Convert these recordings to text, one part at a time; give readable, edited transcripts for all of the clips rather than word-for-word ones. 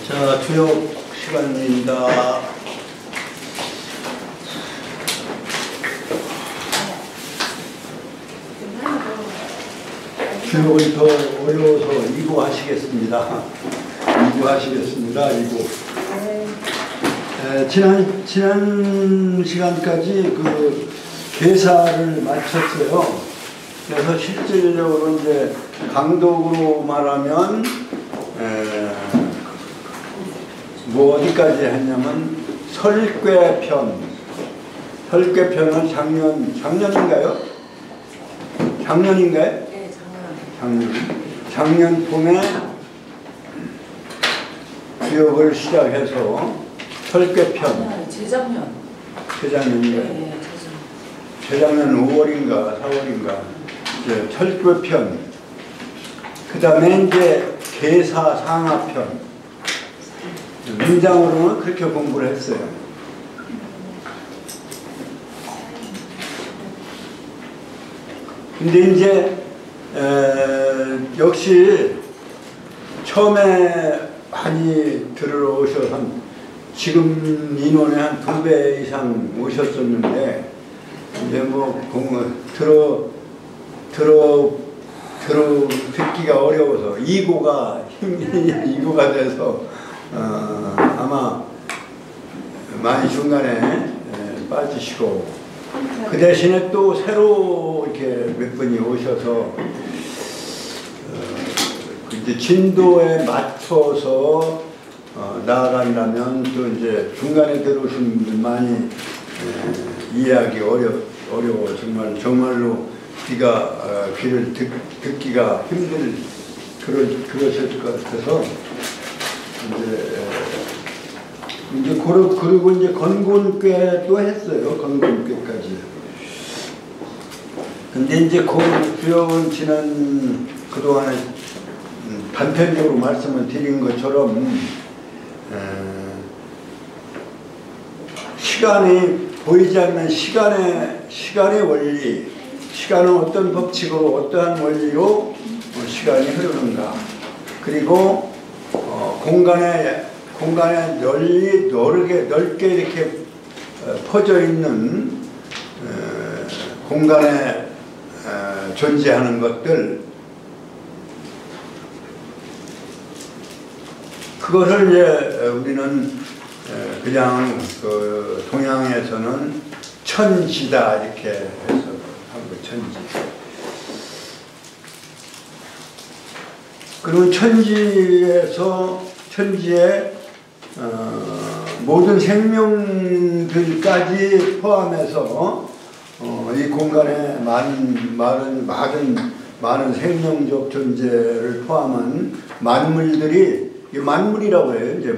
자, 주역 시간입니다. 주역을 더 어려워서 이구하시겠습니다. 이구. 지난 시간까지 그 계사를 마쳤어요. 그래서 실질적으로 이제 강독으로 말하면 뭐 어디까지 했냐면 설괴편. 설괴편은 작년인가요? 작년인가요? 네, 작년. 작년 봄에 주역을 시작해서 설괴편. 재작년인가요? 네, 재작년 5월인가 4월인가 이제 설괴편. 그 다음에 이제 계사 상하편. 문장으로는 그렇게 공부를 했어요. 근데 이제 역시 처음에 많이 들으러 오셔서 지금 인원의 한 2배 이상 오셨었는데 이제 뭐 듣기가 어려워서 이고가 돼서 아마 많이 중간에 빠지시고 그 대신에 또 새로 이렇게 몇 분이 오셔서 이제 진도에 맞춰서 나아간다면 또 이제 중간에 들어오신 분들 많이 이해하기 어려워 정말로 귀를 듣기가 그러실 것 같아서 이제 그리고 이제 건곤괴도 했어요. 건곤괴까지. 근데 이제 그 주역은 지난 그동안에 단편적으로 말씀을 드린 것처럼 시간이 보이지 않는 시간의 원리, 시간은 어떤 법칙으로 어떠한 원리로 시간이 흐르는가, 그리고 공간에 넓게 이렇게 퍼져 있는 공간에 존재하는 것들, 그것을 이제 우리는 그냥 그 동양에서는 천지다 이렇게 해서 한 거, 천지. 그리고 천지의 모든 생명들까지 포함해서 이 공간에 많은 생명적 존재를 포함한 만물들이, 이 만물이라고 해요. 이제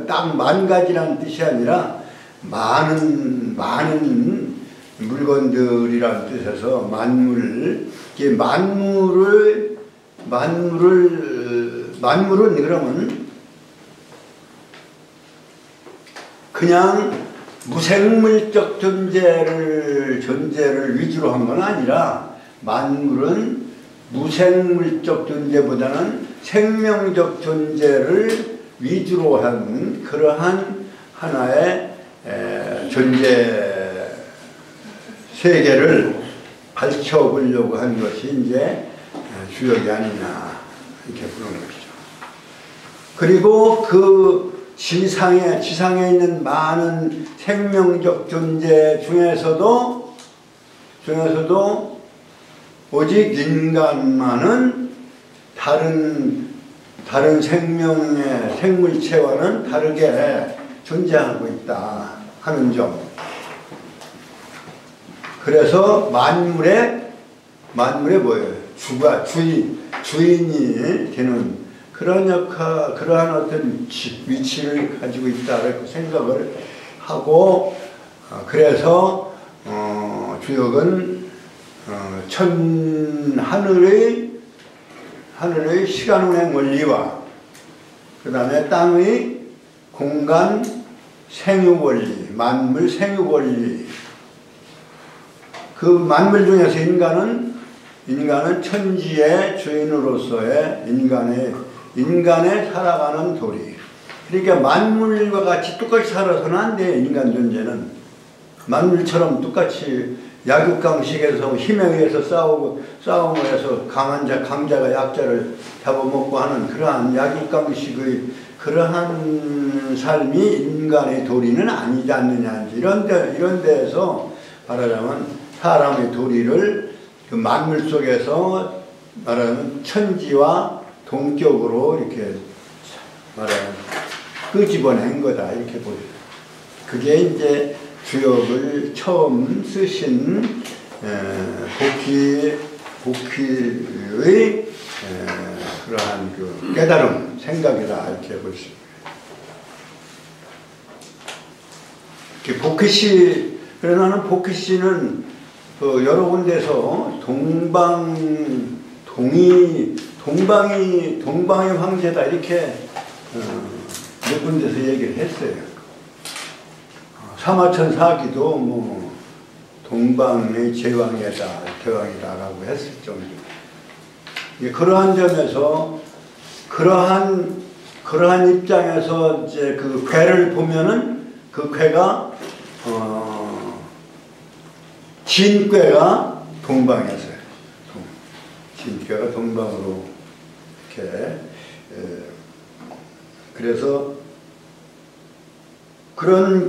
딱 10,000가지라는 뜻이 아니라 많은 물건들이라는 뜻에서 만물은 그러면 그냥 무생물적 존재를 위주로 한 건 아니라, 만물은 무생물적 존재보다는 생명적 존재를 위주로 한 그러한 하나의 존재 세계를 밝혀보려고 한 것이 이제 주역이 아니냐 이렇게 부르는 것이죠. 그리고 그 지상에 있는 많은 생명적 존재 중에서도 오직 인간만은 다른 생물체와는 다르게 존재하고 있다 하는 점. 그래서 만물의 뭐예요? 주인이 되는 그러한 어떤 위치를 가지고 있다고 생각을 하고, 그래서 주역은 하늘의 시간운행 원리와 그 다음에 땅의 공간 생육 원리, 만물 생육 원리, 그 만물 중에서 인간은 천지의 주인으로서의 인간의 인간의 살아가는 도리. 그러니까 만물과 같이 똑같이 살아서는 안 돼. 인간 존재는 만물처럼 똑같이 약육강식에서 힘에 의해서 싸움을 해서 강자가 약자를 잡아먹고 하는 그러한 약육강식의 그러한 삶이 인간의 도리는 아니지 않느냐. 이런 데에서 말하자면 사람의 도리를 그 만물 속에서 말하자면 천지와 동격으로 이렇게 말하자면 끄집어낸 거다. 이렇게 보여요. 그게 이제 주역을 처음 쓰신 복희의 그러한 그 깨달음, 생각이다. 이렇게 볼 수 있습니다. 복희씨, 그러나는 복희씨는 그 여러 군데서 동방의 황제다. 이렇게 몇 군데서 얘기를 했어요. 사마천 사기도 뭐 동방의 제왕이다라고 했을 정도. 그러한 점에서 그러한 입장에서 이제 그 궤를 보면은 그 궤가 진궤가 동방이었어요. 진궤가 동방으로 이렇게 그래서 그러한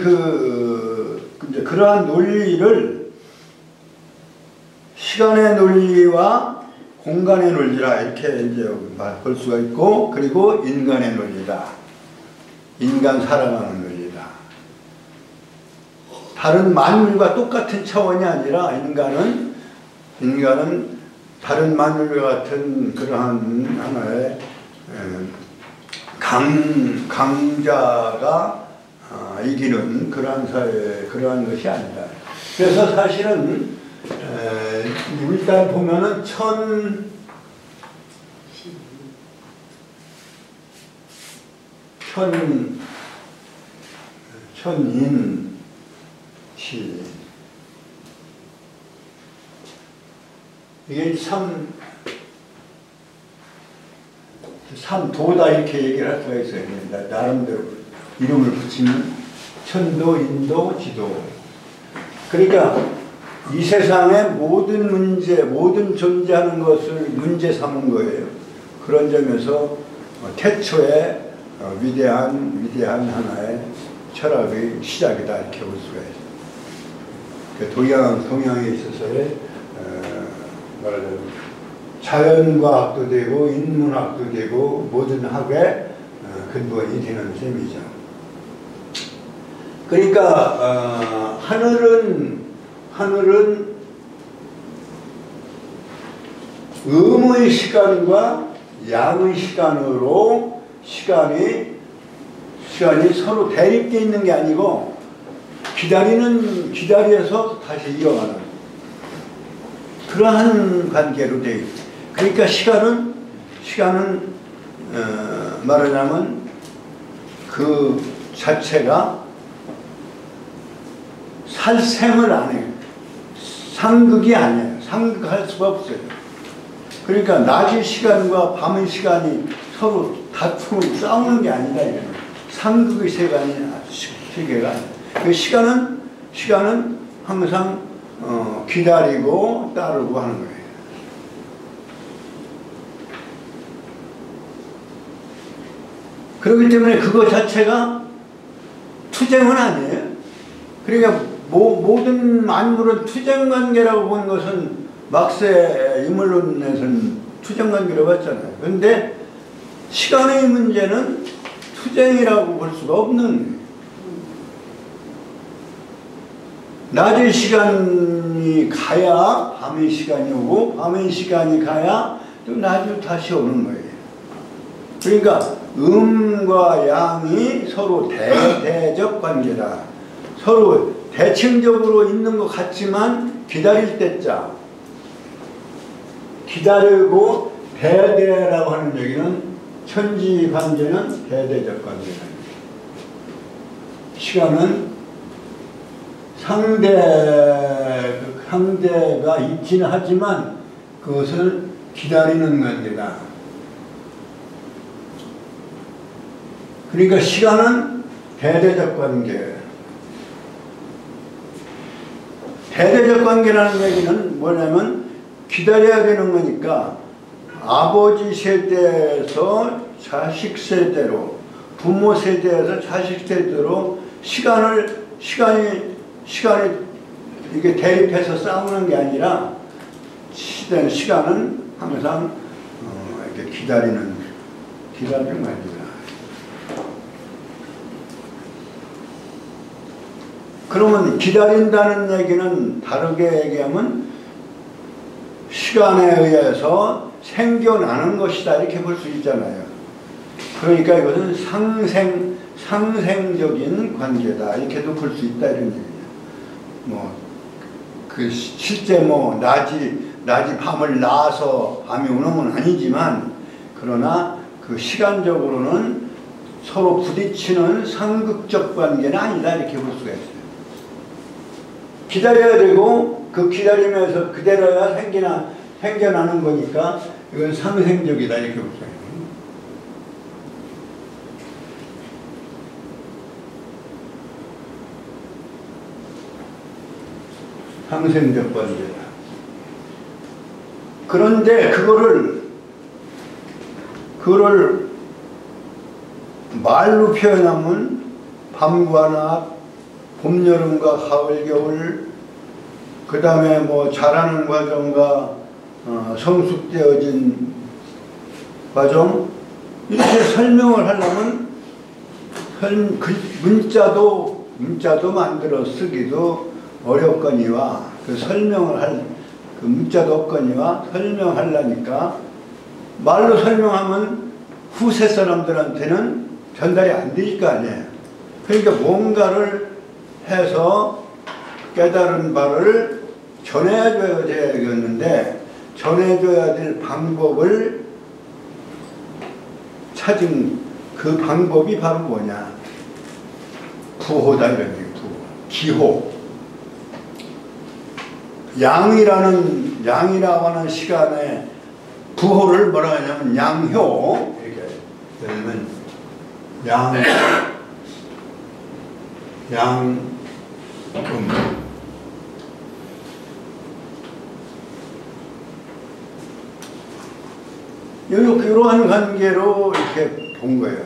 논리를 시간의 논리와 공간의 논리라 이렇게 이제 볼 수가 있고, 그리고 인간의 논리다. 인간 살아가는 논리다. 다른 만물과 똑같은 차원이 아니라 인간은 다른 만물과 같은 그러한 하나의 강자가 이기는 그러한 사회, 그러한 것이 아니다. 그래서 사실은 일단 보면은 천인시 이게 삼도다 이렇게 얘기를 할 수가 있어요. 나름대로 이름을 붙이면 천도, 인도, 지도. 그러니까 이 세상의 모든 문제, 모든 존재하는 것을 문제 삼은 거예요. 그런 점에서 태초의 위대한 하나의 철학의 시작이다 이렇게 볼 수가 있어요. 동양에 있어서의 말하자면 자연과학도 되고 인문학도 되고 모든 학의 근본이 되는 셈이죠. 그러니까 하늘은 음의 시간과 양의 시간으로 시간이 서로 대립되어 있는 게 아니고 기다려서 다시 이어가는 그러한 관계로 되어 있어요. 그러니까 시간은 말하자면 그 자체가 살생을 안 해요. 상극이 아니에요. 상극할 수가 없어요. 그러니까 낮의 시간과 밤의 시간이 서로 다투고 싸우는 게 아니라 이거는 상극의 세계가 아니에요. 그 시간은 항상 기다리고 따르고 하는 거예요. 그렇기 때문에 그거 자체가 투쟁은 아니에요. 그러니까 모든 만물은 투쟁관계라고 본 것은 막스의 인물론에서는 투쟁관계라고 했잖아요. 그런데 시간의 문제는 투쟁이라고 볼 수가 없는, 낮의 시간이 가야 밤의 시간이 오고 밤의 시간이 가야 또 낮이 다시 오는 거예요. 그러니까 음과 양이 서로 대대적 관계다. 서로 대칭적으로 있는 것 같지만 기다릴 때자 기다리고 대대라고 하는 얘기는 천지 관계는 대대적 관계다. 시간은 상대가 있기는 하지만 그것을 기다리는 관계다. 그러니까 시간은 대대적 관계예요. 대대적 관계라는 얘기는 뭐냐면 기다려야 되는 거니까 아버지 세대에서 자식 세대로, 부모 세대에서 자식 세대로 시간이 이게 대립해서 싸우는 게 아니라 시간은 항상 이렇게 기다리는 말이야. 그러면 기다린다는 얘기는 다르게 얘기하면 시간에 의해서 생겨나는 것이다 이렇게 볼 수 있잖아요. 그러니까 이것은 상생적인 관계다 이렇게도 볼 수 있다 이런 얘기예요. 실제 낮이 밤을 낳아서 밤이 오는 건 아니지만 그러나 그 시간적으로는 서로 부딪히는 상극적 관계는 아니다 이렇게 볼 수가 있어요. 기다려야 되고 그 기다리면서 그대로야 생겨나는 거니까 이건 상생적이다 이렇게 볼 수가 있어요. 상생적 관계다. 그런데 그거를 말로 표현하면 밤과 낮, 봄, 여름과 가을, 겨울, 그 다음에 자라는 과정과 성숙되어진 과정, 이렇게 설명을 하려면 문자도 만들어 쓰기도 어렵거니와 그 문자도 없거니와 설명하려니까 말로 설명하면 후세 사람들한테는 전달이 안 될 거 아니에요. 그러니까 뭔가를 해서 깨달은 바를 전해줘야 되겠는데 전해줘야 될 방법을 찾은 그 방법이 바로 뭐냐? 부호다 이런 얘기. 기호. 양이라고 하는 시간에 부호를 뭐라 하냐면 양효. 이렇게 그러면 양금. 이러한 관계로 이렇게 본 거예요.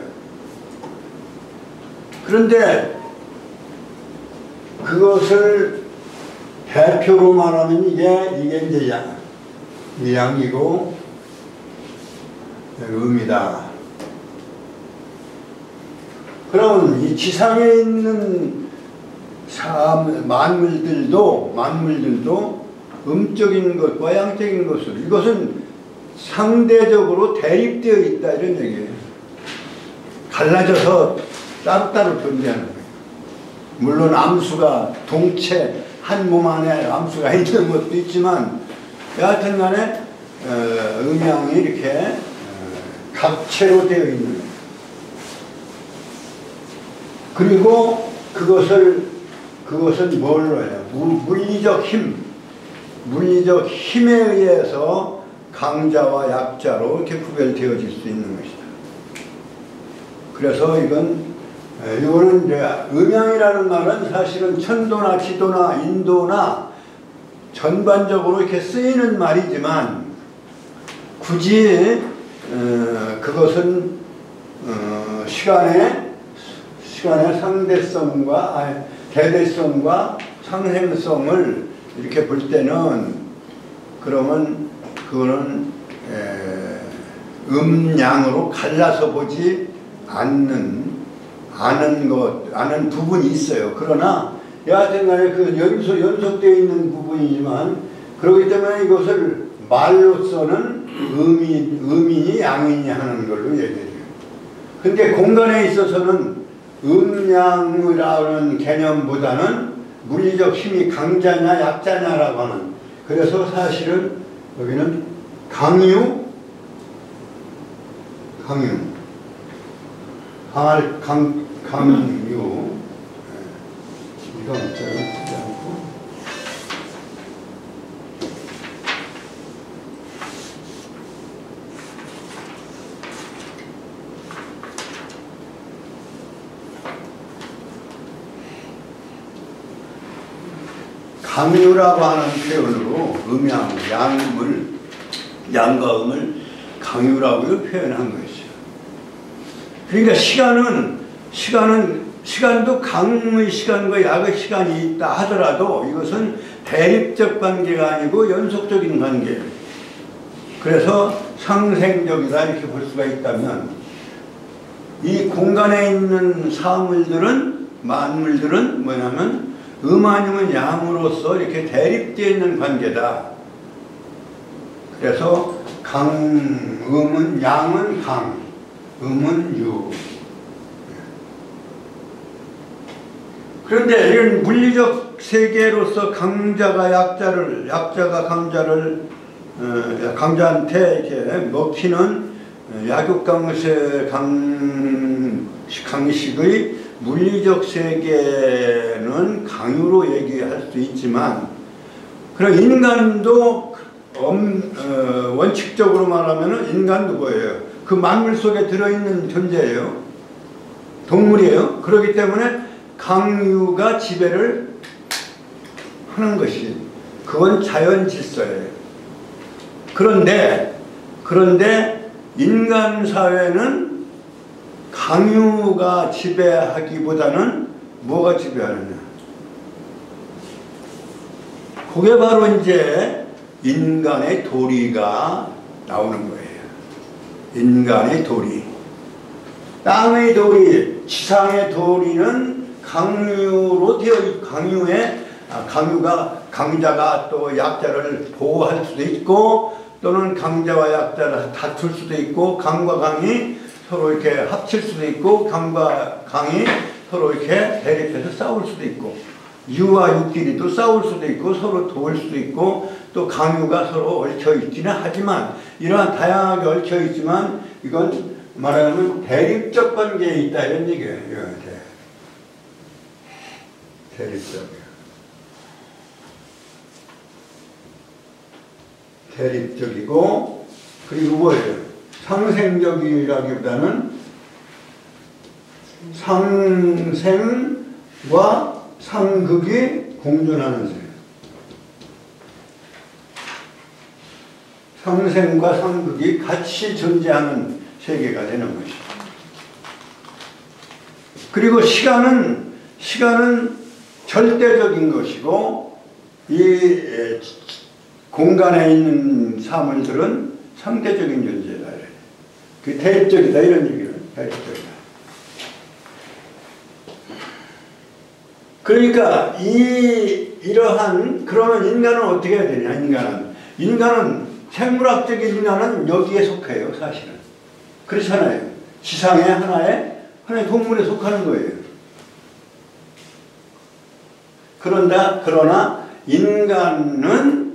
그런데 그것을 대표로 말하면 이게 이제 양이고 음이다. 그러면 이 지상에 있는 만물들도 음적인 것과 양적인 것으로 이것은 상대적으로 대립되어 있다 이런 얘기예요. 갈라져서 따로따로 존재하는 거예요. 물론 암수가 동체 한 몸 안에 암수가 있는 것도 있지만 여하튼 간에 음양이 이렇게 각체로 되어 있는 거예요. 그리고 그것은 뭘로 해요? 물리적 힘에 의해서 강자와 약자로 이렇게 구별되어질 수 있는 것이다. 그래서 이거는 이제 음양이라는 말은 사실은 천도나 지도나 인도나 전반적으로 이렇게 쓰이는 말이지만 굳이 그것은 시간의 상대성과 대대성과 상생성을 이렇게 볼 때는 그러면 그거는 음양으로 갈라서 보지 아는 부분이 있어요. 그러나 여하튼 간에 그 연속되어 있는 부분이지만 그렇기 때문에 이것을 말로서는 음이니 양이니 하는 걸로 얘기해요. 근데 공간에 있어서는 음양이라는 개념보다는 물리적 힘이 강자냐 약자냐라고 하는, 그래서 사실은 여기는 강유 이거 문자가 쓰지 않고 강유라고 하는 표현으로 양과 음을 강유라고 표현한 것이죠. 그러니까 시간도 강의 시간과 약의 시간이 있다 하더라도 이것은 대립적 관계가 아니고 연속적인 관계예요. 그래서 상생적이다 이렇게 볼 수가 있다면, 이 공간에 있는 만물들은 뭐냐면 아니면 양으로서 이렇게 대립되어 있는 관계다. 그래서 양은 강, 음은 유. 그런데 이런 물리적 세계로서 약자가 강자한테 이렇게 먹히는 약육강세 강식의 물리적 세계는 강유로 얘기할 수 있지만, 그럼 인간도 원칙적으로 말하면 인간도 뭐예요? 그 만물 속에 들어있는 존재예요. 동물이에요. 그렇기 때문에 강유가 지배를 하는 것이, 그건 자연 질서예요. 그런데 인간 사회는 강유가 지배하기보다는 뭐가 지배하느냐? 그게 바로 이제 인간의 도리가 나오는 거예요. 인간의 도리. 땅의 도리, 지상의 도리는 강유로 강유가 강자가 또 약자를 보호할 수도 있고, 또는 강자와 약자를 다툴 수도 있고, 강과 강이 서로 이렇게 합칠 수도 있고, 강과 강이 서로 이렇게 대립해서 싸울 수도 있고, 유와 유끼리도 싸울 수도 있고, 서로 도울 수도 있고, 또 강유가 서로 얽혀 있기는 하지만, 이러한 다양하게 얽혀 있지만 이건 말하자면 대립적 관계에 있다 이런 얘기예요. 대립적이고, 그리고 뭐예요? 상생적이라기보다는 상생과 상극이 공존하는 세계. 상생과 상극이 같이 존재하는 세계가 되는 것이죠. 그리고 시간은 절대적인 것이고, 이 공간에 있는 사물들은 상대적인 존재다. 그 대립적이다 이런 얘기를. 대립적이다. 그러니까 그러면 인간은 어떻게 해야 되냐? 인간은 생물학적인 인간은 여기에 속해요, 사실은. 그렇잖아요. 지상의 하나의 동물에 속하는 거예요. 그러나 인간은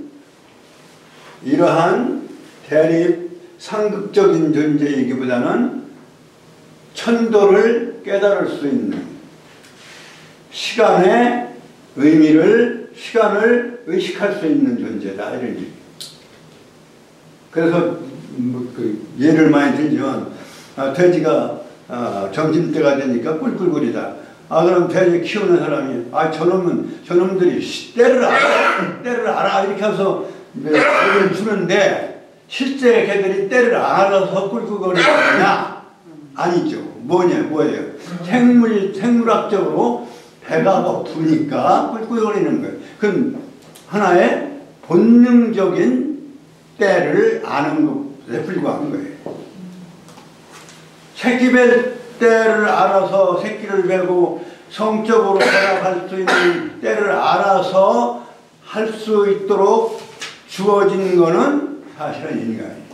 이러한 대립 상극적인 존재이기보다는 천도를 깨달을 수 있는, 시간의 의미를, 시간을 의식할 수 있는 존재다 이런 얘기. 그래서 예를 많이 들면 돼지가 점심때가 되니까 꿀꿀거리다. 그럼 돼지 키우는 사람이 저놈들이 때를 알아 이렇게 해서 때를 주는데, 실제 개들이 때를 안 알아서 꿀꿀거리느냐? 아니죠. 뭐예요? 생물학적으로 배가 고프니까 꿀꿀거리는 거예요. 그건 하나의 본능적인 때를 아는 것에 불과한 거예요. 새끼 뵐 때를 알아서 새끼를 베고 성적으로 결합할 수 있는 때를 알아서 할 수 있도록 주어진 거는 사실은 인간이에요.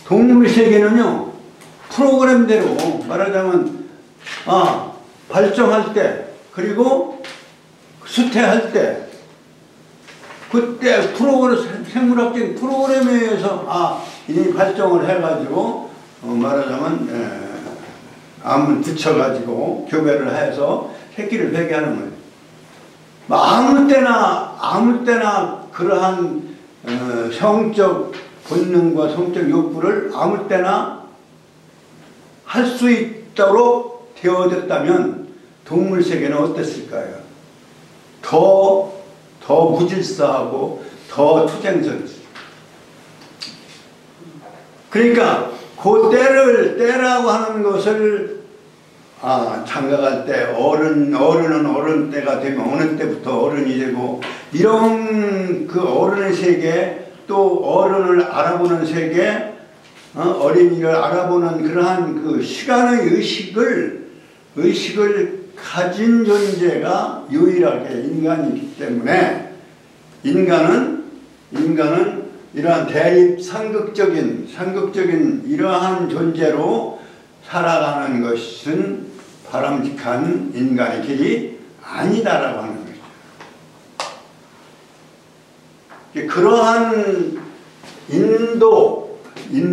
동물 세계는요, 프로그램대로 말하자면 발정할 때, 그리고 수태할 때, 그때 생물학적인 프로그램에 의해서 이 발정을 해가지고 말하자면 암을 붙여가지고 교배를 해서 새끼를 베게 하는 거예요. 아무 때나 그러한 성적 본능과 성적 욕구를 아무 때나 할 수 있도록 되어졌다면 동물 세계는 어땠을까요? 더 무질서하고 더 투쟁적이지. 그러니까 그 때라고 하는 것을 장가갈 때 어른은 어른 때가 되면 어느 때부터 어른이 되고 이런 그 어른의 세계 또 어른을 알아보는 세계 어린이를 알아보는 그러한 그 시간의 의식을 가진 존재가 유일하게 인간이기 때문에 인간은 이러한 대립 상극적인 이러한 존재로 살아가는 것은 바람직한 인간의 길이 아니다라고 하는 거죠. 그러한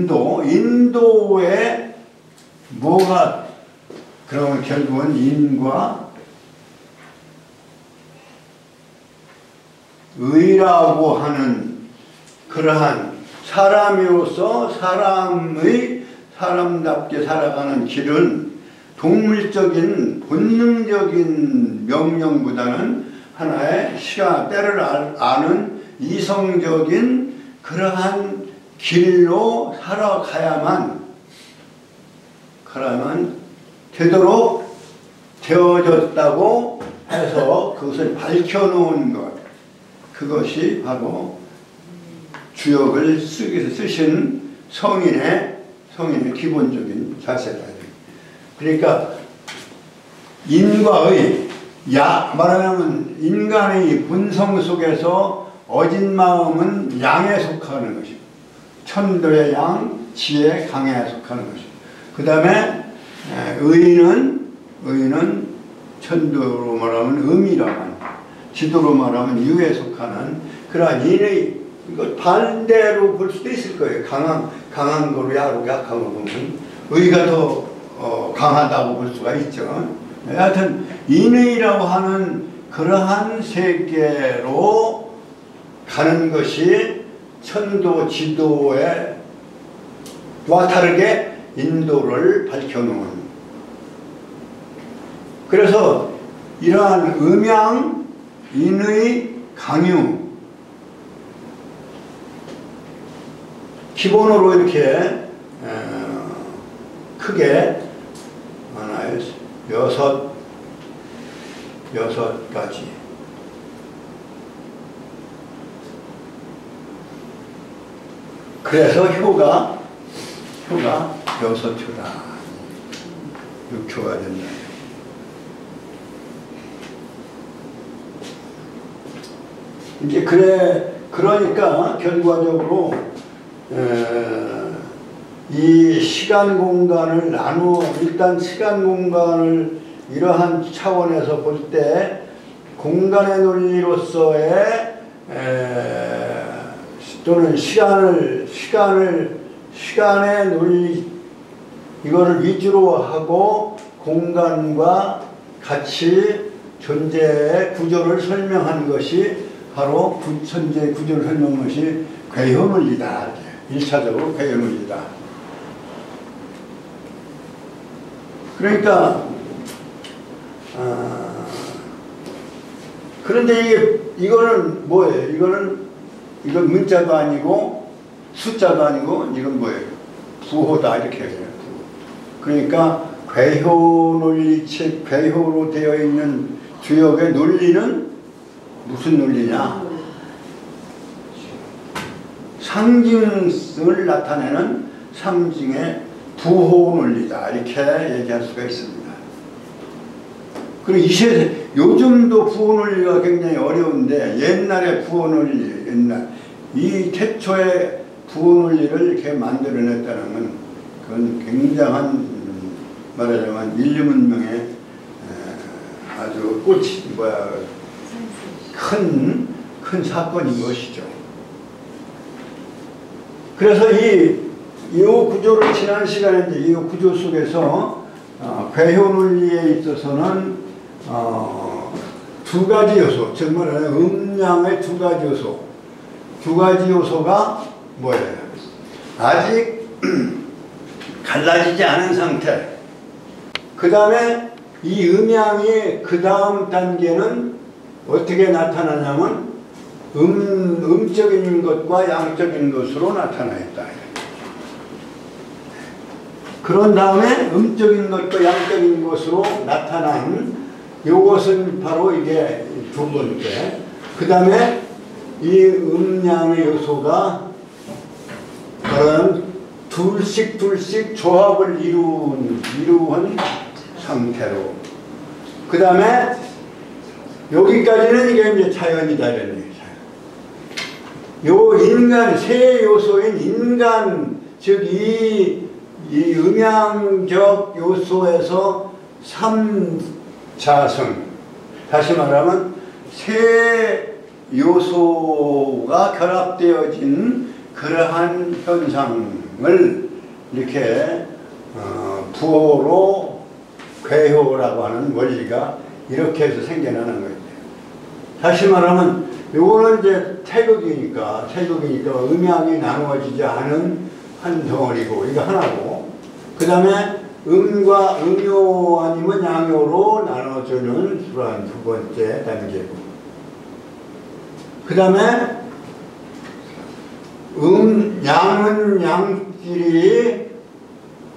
인도에 뭐가 그러면 결국은 인과 의라고 하는 그러한 사람으로서 사람답게 살아가는 길은 동물적인 본능적인 명령보다는 하나의 때를 아는 이성적인 그러한 길로 살아가야만 되도록 되어졌다고 해서 그것을 밝혀놓은 것, 그것이 바로 주역을 쓰신 성인의 기본적인 자세다. 그러니까 인과의 말하자면 인간의 본성 속에서 어진 마음은 양에 속하는 것이고 천도의 양, 지혜, 강에 속하는 것이고 그 다음에 의는 천도로 말하면 음이라고 하는, 지도로 말하면 유에 속하는 그러한 인의 이거 반대로 볼 수도 있을 거예요. 강한 거로 약한 거 보면 의가 더 강하다고 볼 수가 있죠. 하여튼 인의라고 하는 그러한 세계로 가는 것이 천도 지도와 다르게 인도를 밝혀놓은. 그래서 이러한 음양, 인의, 강유 기본으로 이렇게 크게 하나의 6가지. 그래서 효가 6효다. 6효가 된다. 이제 그러니까 결과적으로 이 시간 공간을 일단 시간 공간을 이러한 차원에서 볼 때 공간의 논리로서의 또는 시간의 논리 이거를 위주로 하고 공간과 같이 존재의 구조를 설명한 것이 바로 존재의 구조를 설명한 것이 괴효논리다. 1차적으로 괴효논리다. 그러니까 그런데 이거는 뭐예요? 이건 문자도 아니고 숫자도 아니고 이건 뭐예요? 부호다 이렇게 해요. 그러니까 괴효논리책, 괴효로 되어 있는 주역의 논리는 무슨 논리냐? 상징성을 나타내는 상징의 부호 논리다 이렇게 얘기할 수가 있습니다. 그리고 요즘도 부호 논리가 굉장히 어려운데 옛날에 부호 논리, 이 태초의 부호 논리를 이렇게 만들어냈다는 건 그건 굉장한 말하자면 인류 문명의 아주 큰 사건인 것이죠. 그래서 이 구조를 지난 시간에 이제 이 구조 속에서 괴효 논리에 있어서는 두 가지 요소, 즉 말하면 음양의 두 가지 요소가 뭐예요? 아직 갈라지지 않은 상태. 그 다음에 이 음양의 그 다음 단계는 어떻게 나타나냐면 음적인 것과 양적인 것으로 나타나있다. 그런 다음에 음적인 것과 양적인 것으로 나타난 요것은 바로 이게 두 번째. 그 다음에 이 음양의 요소가 그런 둘씩 조합을 이루은 상태로. 그 다음에 여기까지는 이게 이제 자연이다 이런 얘기죠. 요 인간, 세 요소인 인간, 즉 이 음양적 요소에서 삼자성, 다시 말하면 세 요소가 결합되어진 그러한 현상을 이렇게 부호로 괴효라고 하는 원리가 이렇게 해서 생겨나는 거예요. 다시 말하면 요거는 이제 태극이니까 음양이 나누어지지 않은 한 덩어리고 이거 하나고, 그 다음에 음과 음요 아니면 양요로 나눠주는 그러한 두 번째 단계고, 그 다음에 양은 양끼리,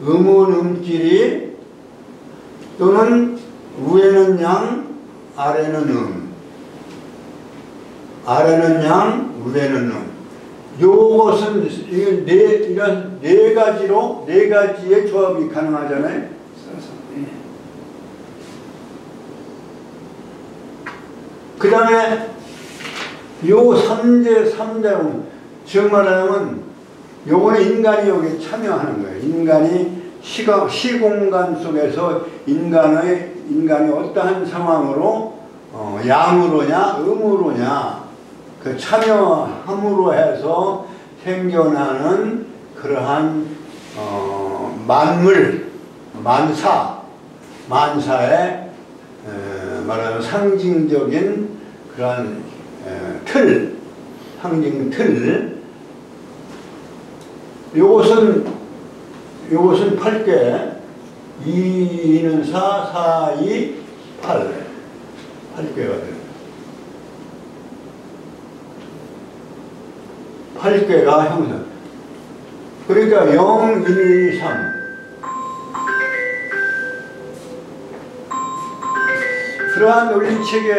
음은 음끼리, 또는 위에는 양, 아래는 아래는 양, 위에는 음. 요것은 이런 네 가지의 조합이 가능하잖아요. 그 다음에 요 삼재는 즉 말하면 요거는 인간이 여기 참여하는 거예요. 인간이 시공간 속에서 인간이 어떠한 상황으로 양으로냐 음으로냐 그 참여함으로 해서 생겨나는 그러한 만물, 만사의 말하는 상징적인 그러한 상징 틀. 요것은 8개, 2는 4, 2, 8. 8개가 돼요. 8개가 형성. 그러니까 0, 1, 3. 그러한 논리체계,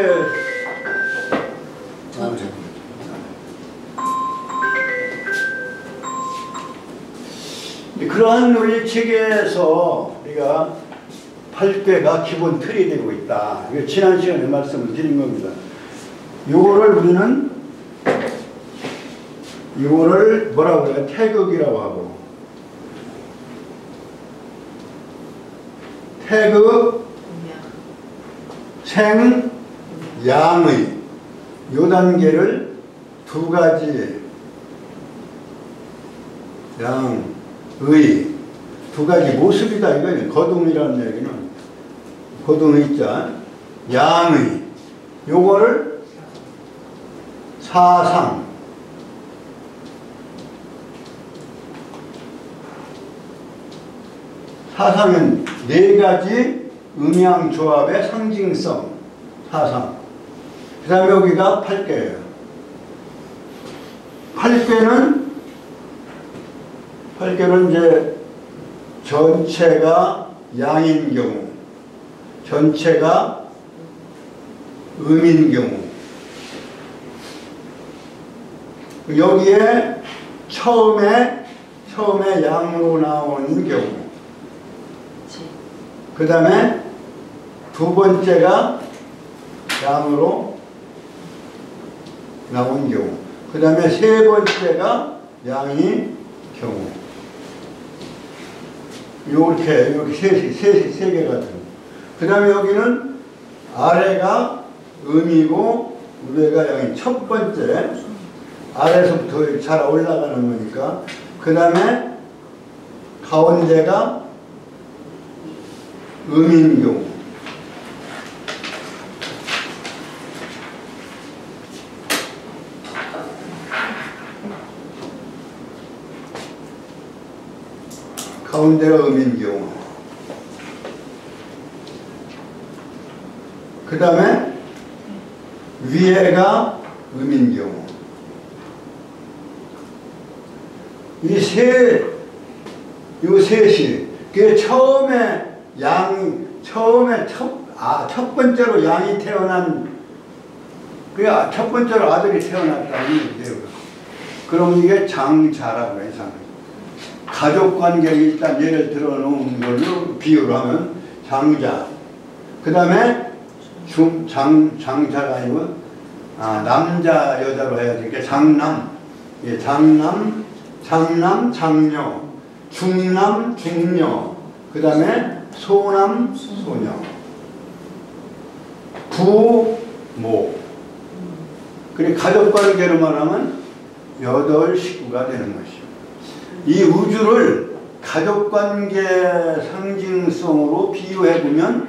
그러한 논리체계에서 우리가 8개가 기본 틀이 되고 있다. 이거 지난 시간에 말씀을 드린 겁니다. 이거를 뭐라고 해요? 태극이라고 하고, 태극, 생, 양의 요 단계를 두 가지, 양의 두 가지 모습이다 이거예요. 거동이라는 얘기는 거동의자, 양의 요거를 사상, 사상은 네 가지 음양 조합의 상징성, 사상. 그 다음에 여기가 8개예요. 8개는 이제 전체가 양인 경우, 전체가 음인 경우, 여기에 처음에 양으로 나오는 경우, 그 다음에 두 번째가 양으로 나온 경우, 그 다음에 세 번째가 양이 경우. 이렇게 세 개가 됩니다. 그 다음에 여기는 아래가 음이고 위가 양이 첫 번째, 아래서부터 잘 올라가는 거니까. 그 다음에 가운데가 음인 경우, 가운데가 음인 경우, 그 다음에 위에가 음인 경우. 이 셋이, 그 처음에 첫 번째로 양이 태어난, 첫 번째로 아들이 태어났다는 얘기예요. 그럼 이게 장자라고 해요, 장. 가족 관계를 일단 예를 들어 놓은 걸로 비유를 하면 장자. 그 다음에 장자가 아니고, 남자, 여자로 해야 되니까 장남. 예, 장남, 장녀. 중남, 중녀. 그 다음에 소남, 소녀. 부모. 그리고 가족 관계로 말하면 8식구가 되는 것이요. 이 우주를 가족 관계 상징성으로 비유해보면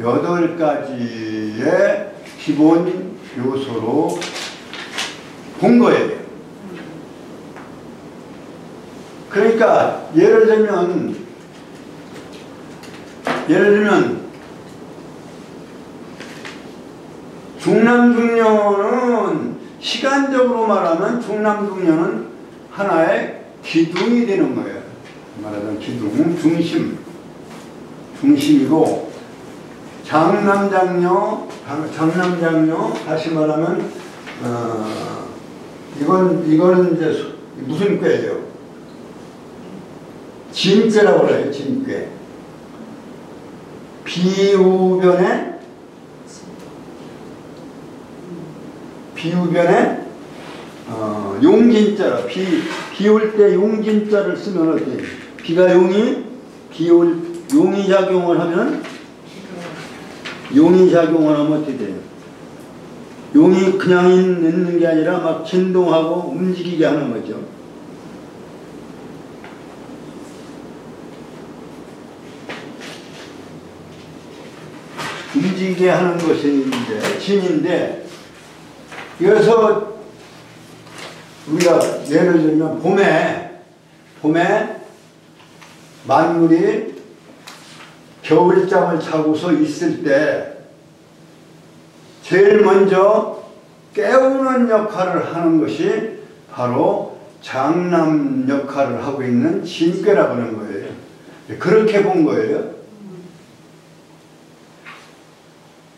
8가지의 기본 요소로 본 거예요. 그러니까 예를 들면 중남중녀는 시간적으로 말하면 중남중녀는 하나의 기둥이 되는 거예요. 말하자면 기둥, 중심이고 장남장녀 다시 말하면 이거는 이제 무슨 꾀예요? 진꾀라고 그래요. 진꾀. 비우변에 용진자라. 비울 때 용진자를 쓰면 어때요? 비가 용이 작용을 하면 어떻게 돼요? 용이 그냥 있는 게 아니라 막 진동하고 움직이게 하는 거죠. 움직이게 하는 것이 이제 진인데, 그래서 우리가 예를 들면 봄에 만물이 겨울잠을 자고서 있을 때 제일 먼저 깨우는 역할을 하는 것이 바로 장남 역할을 하고 있는 진꾀라고 하는 거예요. 그렇게 본 거예요.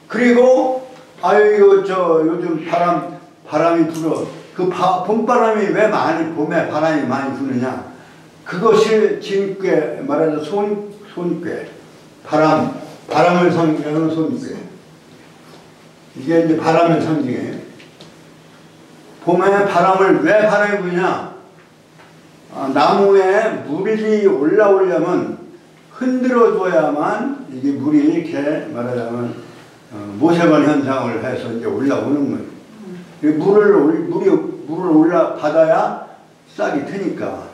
그리고 요즘 바람이 불어. 그 봄바람이 왜 봄에 바람이 많이 부느냐? 그것이 진꾀, 말하자면 손꾀. 바람을 상징하는 손꾀. 이게 이제 바람을 상징해요. 봄에 왜 바람이 부냐? 나무에 물이 올라오려면 흔들어줘야만 이게 물이 이렇게 말하자면 모세관 현상을 해서 이제 올라오는 거예요. 물을 받아야 싹이 트니까.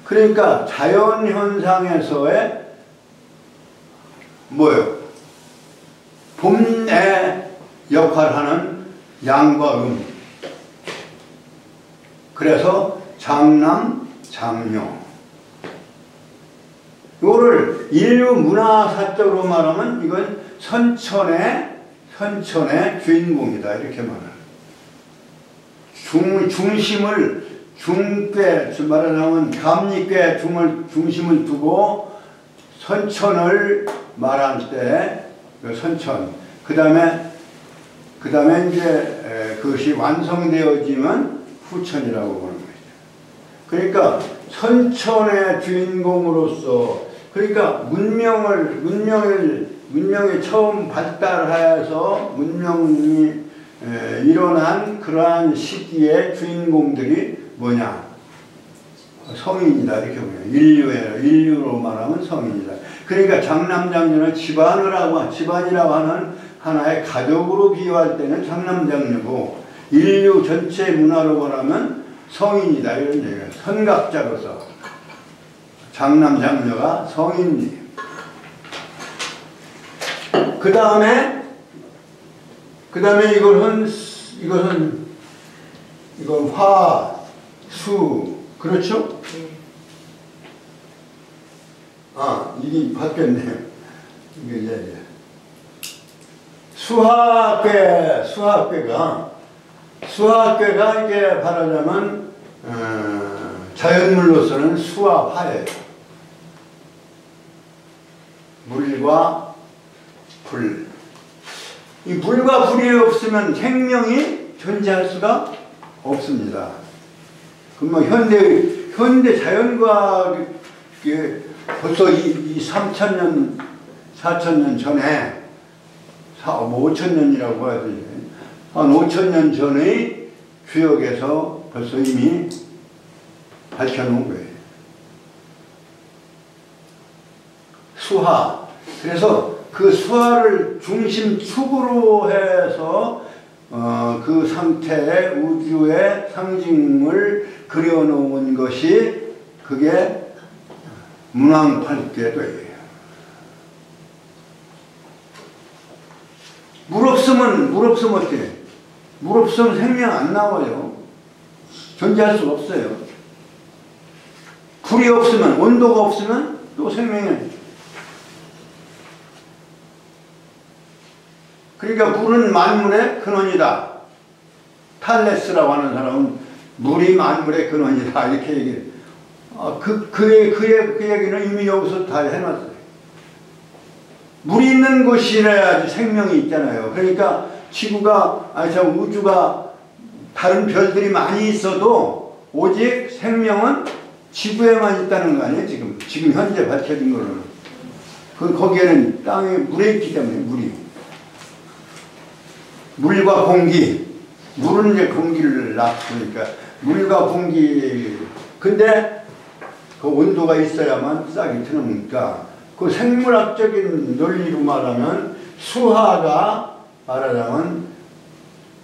그러니까 자연 현상에서의 뭐예요? 봄의 역할하는 양과 그래서 장남, 장녀. 이거를 인류 문화사적으로 말하면 이건 선천의 주인공이다, 이렇게 말해요. 중심을 중꾀, 말하자면 감리꾀 중심을 두고 선천을 말할 때 그 선천, 그 다음에 이제 그것이 완성되어지면 후천이라고 보는 거죠. 그러니까 선천의 주인공으로서, 그러니까 문명이 처음 발달하여서 문명이 일어난 그러한 시기의 주인공들이 뭐냐? 성인이다, 이렇게 보면. 인류로 말하면 성인이다. 그러니까 장남장녀는 집안이라고 하는 하나의 가족으로 비유할 때는 장남장녀고, 인류 전체 문화로 말하면 성인이다, 이런 얘기예요. 선각자로서 장남장녀가 성인이에요. 그 다음에 이건 화, 수, 그렇죠? 이게 바뀌었네요. 이게 수화학괴가 이게 말하자면 자연물로서는 수와 화예요. 물과 불. 이 물과 불이 없으면 생명이 존재할 수가 없습니다. 그럼 현대 자연과학이 벌써 이 3,000년, 4,000년 전에 5,000년이라고 해야 되지. 한 5,000년 전의 주역에서 벌써 이미 밝혀놓은 거예요. 수화. 그래서 그 수화를 중심축으로 해서 그 상태의 우주의 상징을 그려놓은 것이 그게 문왕팔궤도예요. 물 없으면 어떻게? 물 없으면 생명 안 나와요. 존재할 수가 없어요. 불이 없으면, 온도가 없으면 또 생명이. 그러니까 물은 만물의 근원이다. 탈레스라고 하는 사람은 물이 만물의 근원이다 이렇게 얘기해요. 그 얘기는 이미 여기서 다 해놨어요. 물이 있는 곳이라야지 생명이 있잖아요. 그러니까 지구가, 우주가 다른 별들이 많이 있어도 오직 생명은 지구에만 있다는 거 아니에요? 지금 현재 밝혀진 거는. 거기에는 땅에 물에 있기 때문에 물이. 물과 공기. 물은 이제 공기를 낳으니까 물과 공기. 근데 그 온도가 있어야만 싹이 트는 그 생물학적인 논리로 말하면 수화가 말하자면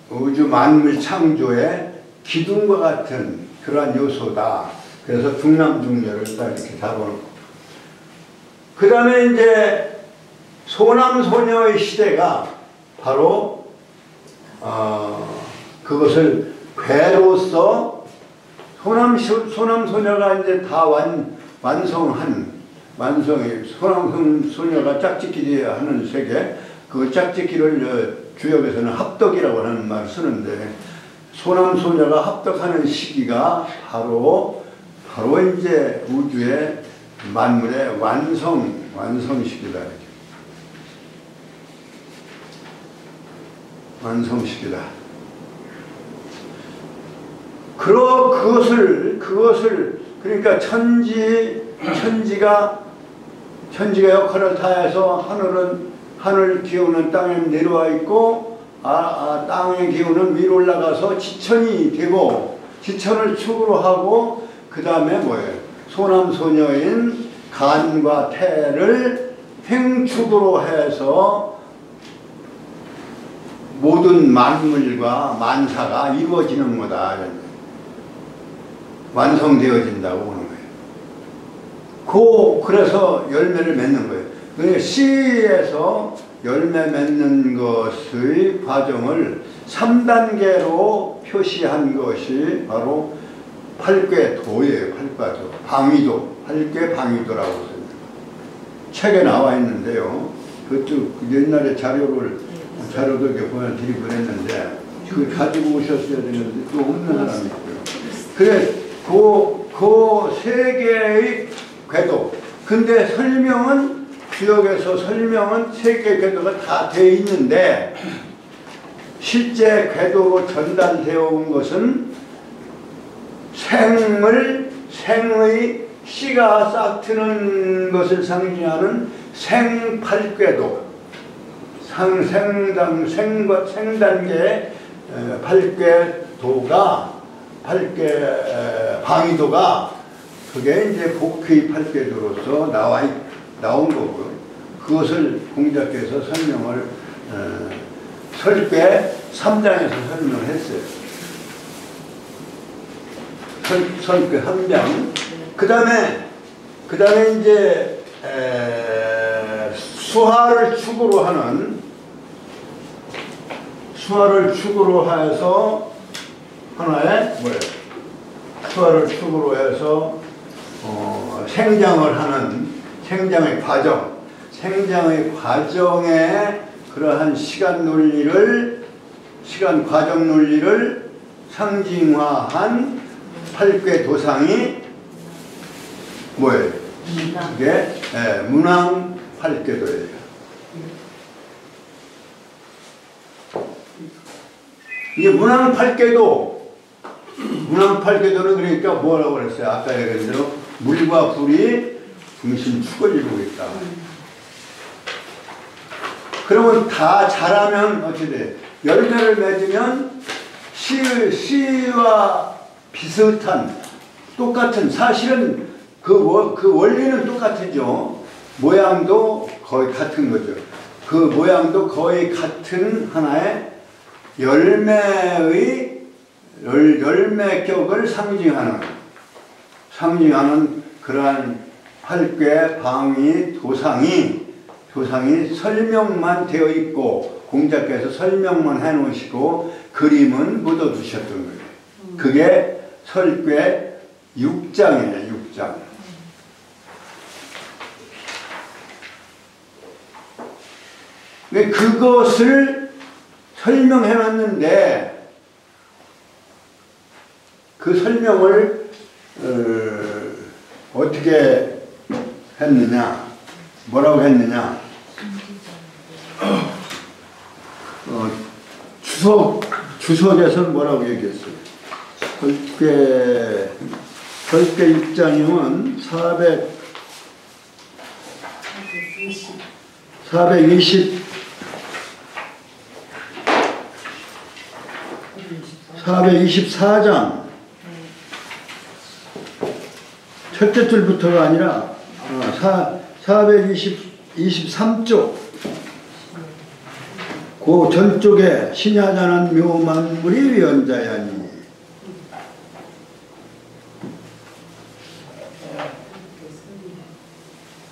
우주 만물 창조의 기둥과 같은 그러한 요소다. 그래서 중남중녀를 딱 이렇게 잡아놓고. 그 다음에 이제 소남소녀의 시대가 바로 그것을 괴로서 소남소녀가 이제 다 소남소녀가 짝짓기 하는 세계, 그 짝짓기를 주역에서는 합덕이라고 하는 말을 쓰는데, 소남소녀가 합덕하는 시기가 바로 이제 우주의 만물의 완성 시기다. 완성 시기다. 그것을 그러니까 천지가 역할을 다해서 하늘 기운은 땅에 내려와 있고 땅의 기운은 위로 올라가서 지천이 되고, 지천을 축으로 하고, 그 다음에 뭐예요? 소남소녀인 간과 태를 횡축으로 해서 모든 만물과 만사가 이루어지는 거다. 완성되어진다고 보는 거예요. 그래서 열매를 맺는 거예요. 그러니까 씨에서 열매 맺는 것의 과정을 3단계로 표시한 것이 바로 팔괘도예요. 방위도. 팔괘방위도라고 씁니다. 책에 나와 있는데요. 그것도 옛날에 자료도 이렇게 보내드리고 그랬는데, 그걸 가지고 오셨어야 되는데 또 없는 사람이 있고요. 그래, 그 세 개의 궤도. 근데 주역에서 설명은 세 개의 궤도가 다 되어 있는데, 실제 궤도로 전달되어 온 것은 생의 씨가 싹 트는 것을 상징하는 생팔궤도. 생단계의 방위도가 그게 이제 복귀 팔궤도로서 나온 거고요. 그것을 공자께서 설명을 설궤 3장에서 설명을 했어요. 설궤 3장. 그 다음에 이제 수화를 축으로 해서 하나의 수화를 축으로 해서 생장을 하는 생장의 과정에 그러한 시간 논리를, 시간 과정 논리를 상징화한 8개 도상이 뭐예요? 이게 문왕 8궤도예요. 이게 문왕 8궤도, 문왕 8궤도는 그러니까 뭐라고 그랬어요? 아까 얘기한 대로 물과 불이 중심축을 이루고 있다. 그러면 다 잘하면 어떻게 돼? 열매를 맺으면 씨와 비슷한, 똑같은, 사실은 그 원리는 똑같죠. 모양도 거의 같은 거죠. 그 모양도 거의 같은 하나의 열매격을 상징하는 그러한 8개 방위 도상이 설명만 되어 있고, 공자께서 설명만 해 놓으시고 그림은 묻어 두셨던 거예요. 그게 설괴 6장이에요. 6장. 그것을 설명해 놨는데 그 설명을 어떻게 했느냐, 뭐라고 했느냐, 주석에서는 뭐라고 얘기했어요? 절개 6장이면 424장 첫째 줄부터가 아니라 423쪽 그 전쪽에 신야자는 묘만물이 위원자야니,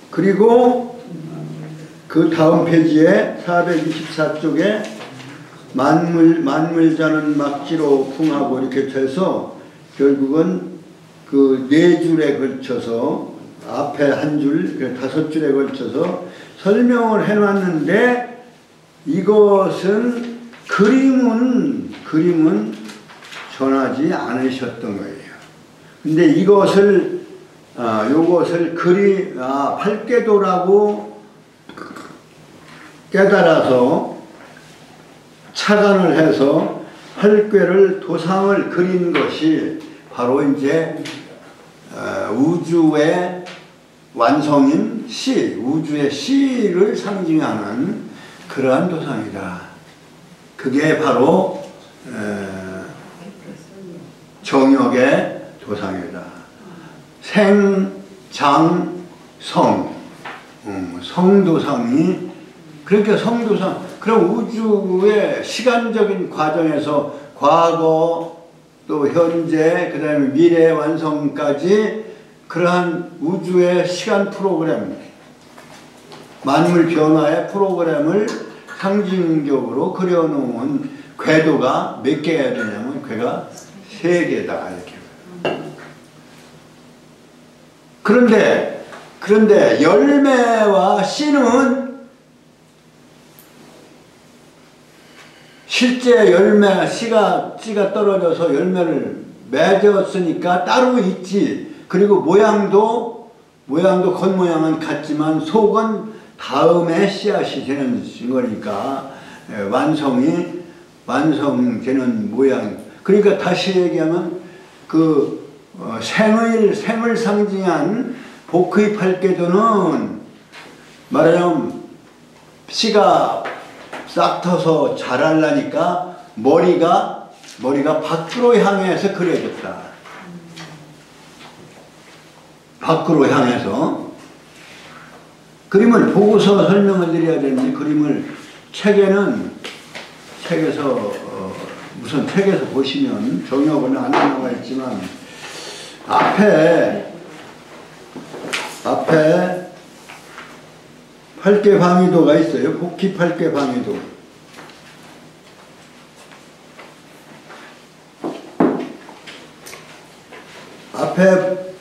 그리고 그 다음 페이지에 424쪽에 만물자는 막지로 풍하고 이렇게 해서 결국은 그 4줄에 걸쳐서 앞에 한 줄, 5줄에 걸쳐서 설명을 해놨는데, 이것은 그림은 전하지 않으셨던 거예요. 근데 이것을 요것을 8궤도라고 깨달아서 착안을 해서 8궤를 도상을 그린 것이 바로 이제 우주의 완성인 시, 우주의 시를 상징하는 그러한 도상이다. 그게 바로 정역의 도상이다. 생, 장, 성, 성도상이, 그러니까 성도상, 그럼 우주의 시간적인 과정에서 과거 또 현재 그 다음에 미래 완성까지 그러한 우주의 시간 프로그램, 만물 변화의 프로그램을 상징적으로 그려놓은 궤도가 몇 개가 되냐면 궤가 3개다 이렇게. 그런데 열매와 씨는 실제 열매, 씨가 떨어져서 열매를 맺었으니까 따로 있지. 그리고 모양도 겉모양은 같지만 속은 다음에 씨앗이 되는 거니까 완성되는 모양. 그러니까 다시 얘기하면 그 생을 상징한 복의 8궤도는 말하자면 씨가 싹 터서 자라려니까 머리가 밖으로 향해서 그려졌다. 밖으로 향해서. 그림을 보고서 설명을 드려야 되는데, 그림을 책에서 우선 책에서 보시면 정역은 안 나와 있지만 앞에 8개 방위도가 있어요. 복희 8개 방위도. 앞에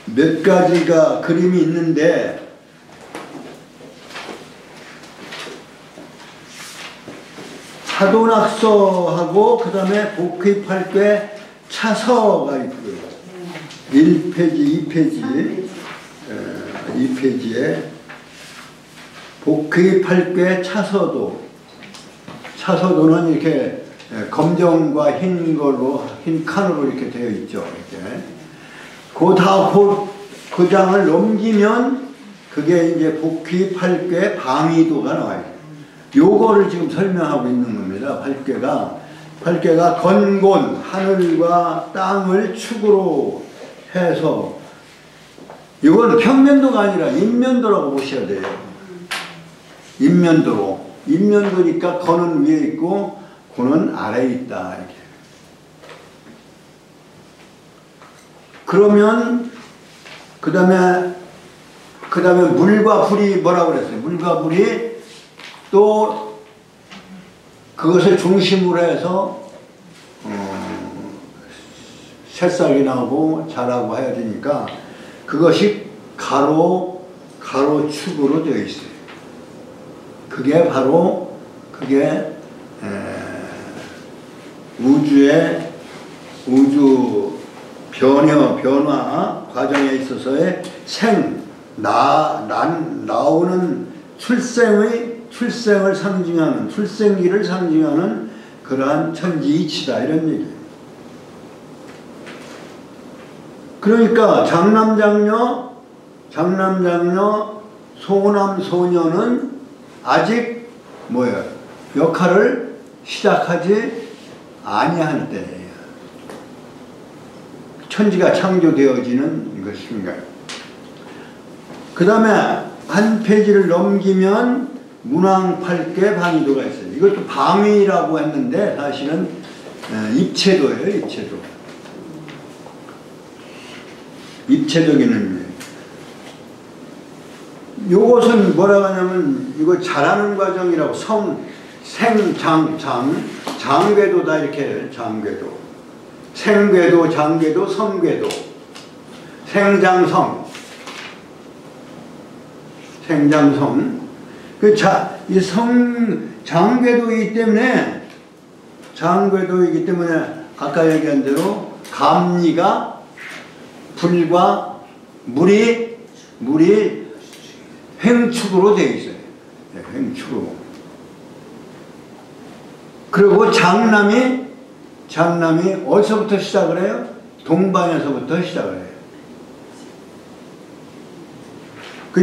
몇 가지가 그림이 있는데 사도낙서하고 그 다음에 복귀 8개 차서가 있고요. 1페이지, 2페이지에 복귀 8개 차서도는 이렇게 검정과 흰 걸로, 흰 칸으로 이렇게 되어 있죠. 이렇게. 그 장을 넘기면 그게 이제 복귀 8개 방위도가 나와요. 요거를 지금 설명하고 있는 겁니다. 8개가 건곤, 하늘과 땅을 축으로 해서, 이건 평면도가 아니라 인면도라고 보셔야 돼요. 인면도니까 건은 위에 있고 고는 아래에 있다. 이렇게. 그러면 그 다음에 물과 불이 뭐라고 그랬어요? 물과 불이 또 그것을 중심으로 해서 새싹이 나고 자라고 해야 되니까 그것이 가로축으로 되어 있어요. 그게 바로 우주 변화 과정에 있어서의 나오는 출생을 상징하는, 출생기를 상징하는 그러한 천지이치다, 이런 얘기예요. 그러니까 장남장녀, 소남, 소녀는 아직 역할을 시작하지 아니할 때예요. 천지가 창조되어지는 것입니다. 그 다음에 한 페이지를 넘기면 문왕 8개 방위도가 있어요. 이것도 방위라고 했는데 사실은 입체도예요. 입체적인 의미예요. 요것은 뭐라고 하냐면 이거 자라는 과정이라고 장궤도다 이렇게 장궤도. 생궤도, 장궤도, 성궤도. 생장성. 장궤도이기 때문에 아까 얘기한 대로 감리가 불과 물이 횡축으로 되어 있어요. 네, 횡축으로. 그리고 장남이 어디서부터 시작을 해요? 동방에서부터 시작을 해요.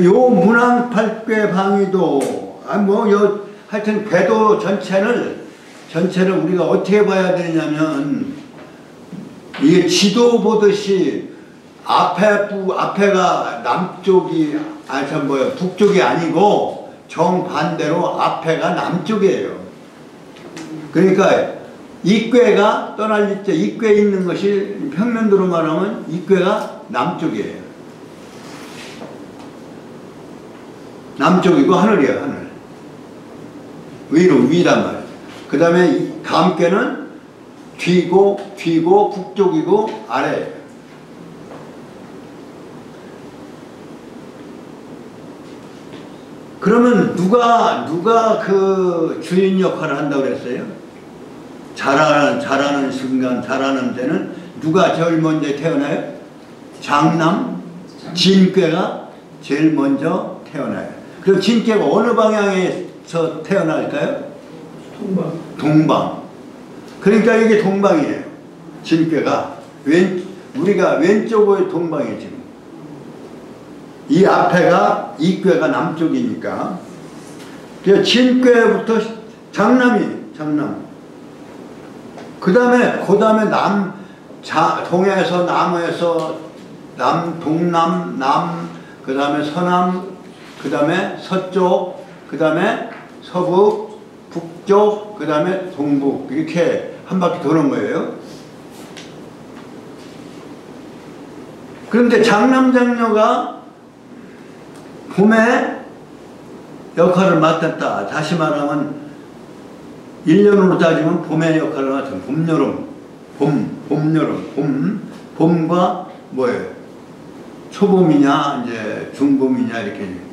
요 문왕 8개 방위도, 하여튼 궤도 전체를 우리가 어떻게 봐야 되냐면, 이게 지도 보듯이 앞에가 북쪽이 아니고 정반대로 앞에가 남쪽이에요. 그러니까 이궤가 떠날 때 이궤에 있는 것이 평면도로 말하면 이궤가 남쪽이에요. 남쪽이고 하늘이에요, 하늘. 위란 말이에요. 그 다음에 감궤는 뒤고 북쪽이고 아래예요. 그러면 누가 그 주인 역할을 한다고 그랬어요? 자라는 순간, 자라는 데는 누가 제일 먼저 태어나요? 장남, 진궤가 제일 먼저 태어나요. 그럼 진궤가 어느 방향에서 태어날까요? 동방. 그러니까 이게 동방이에요. 진궤가. 우리가 왼쪽의 동방이에요, 지금. 이 앞에가 이궤가 남쪽이니까. 그래서 진궤부터 장남. 그 다음에 동에서 남에서 동남, 그 다음에 서남, 그 다음에 서쪽, 그 다음에 서북, 북쪽, 그 다음에 동북, 이렇게 한 바퀴 도는 거예요. 그런데 장남장녀가 봄에 역할을 맡았다. 다시 말하면 1년으로 따지면 봄의 역할을 맡은 봄과 초봄이냐 이제 중봄이냐 이렇게.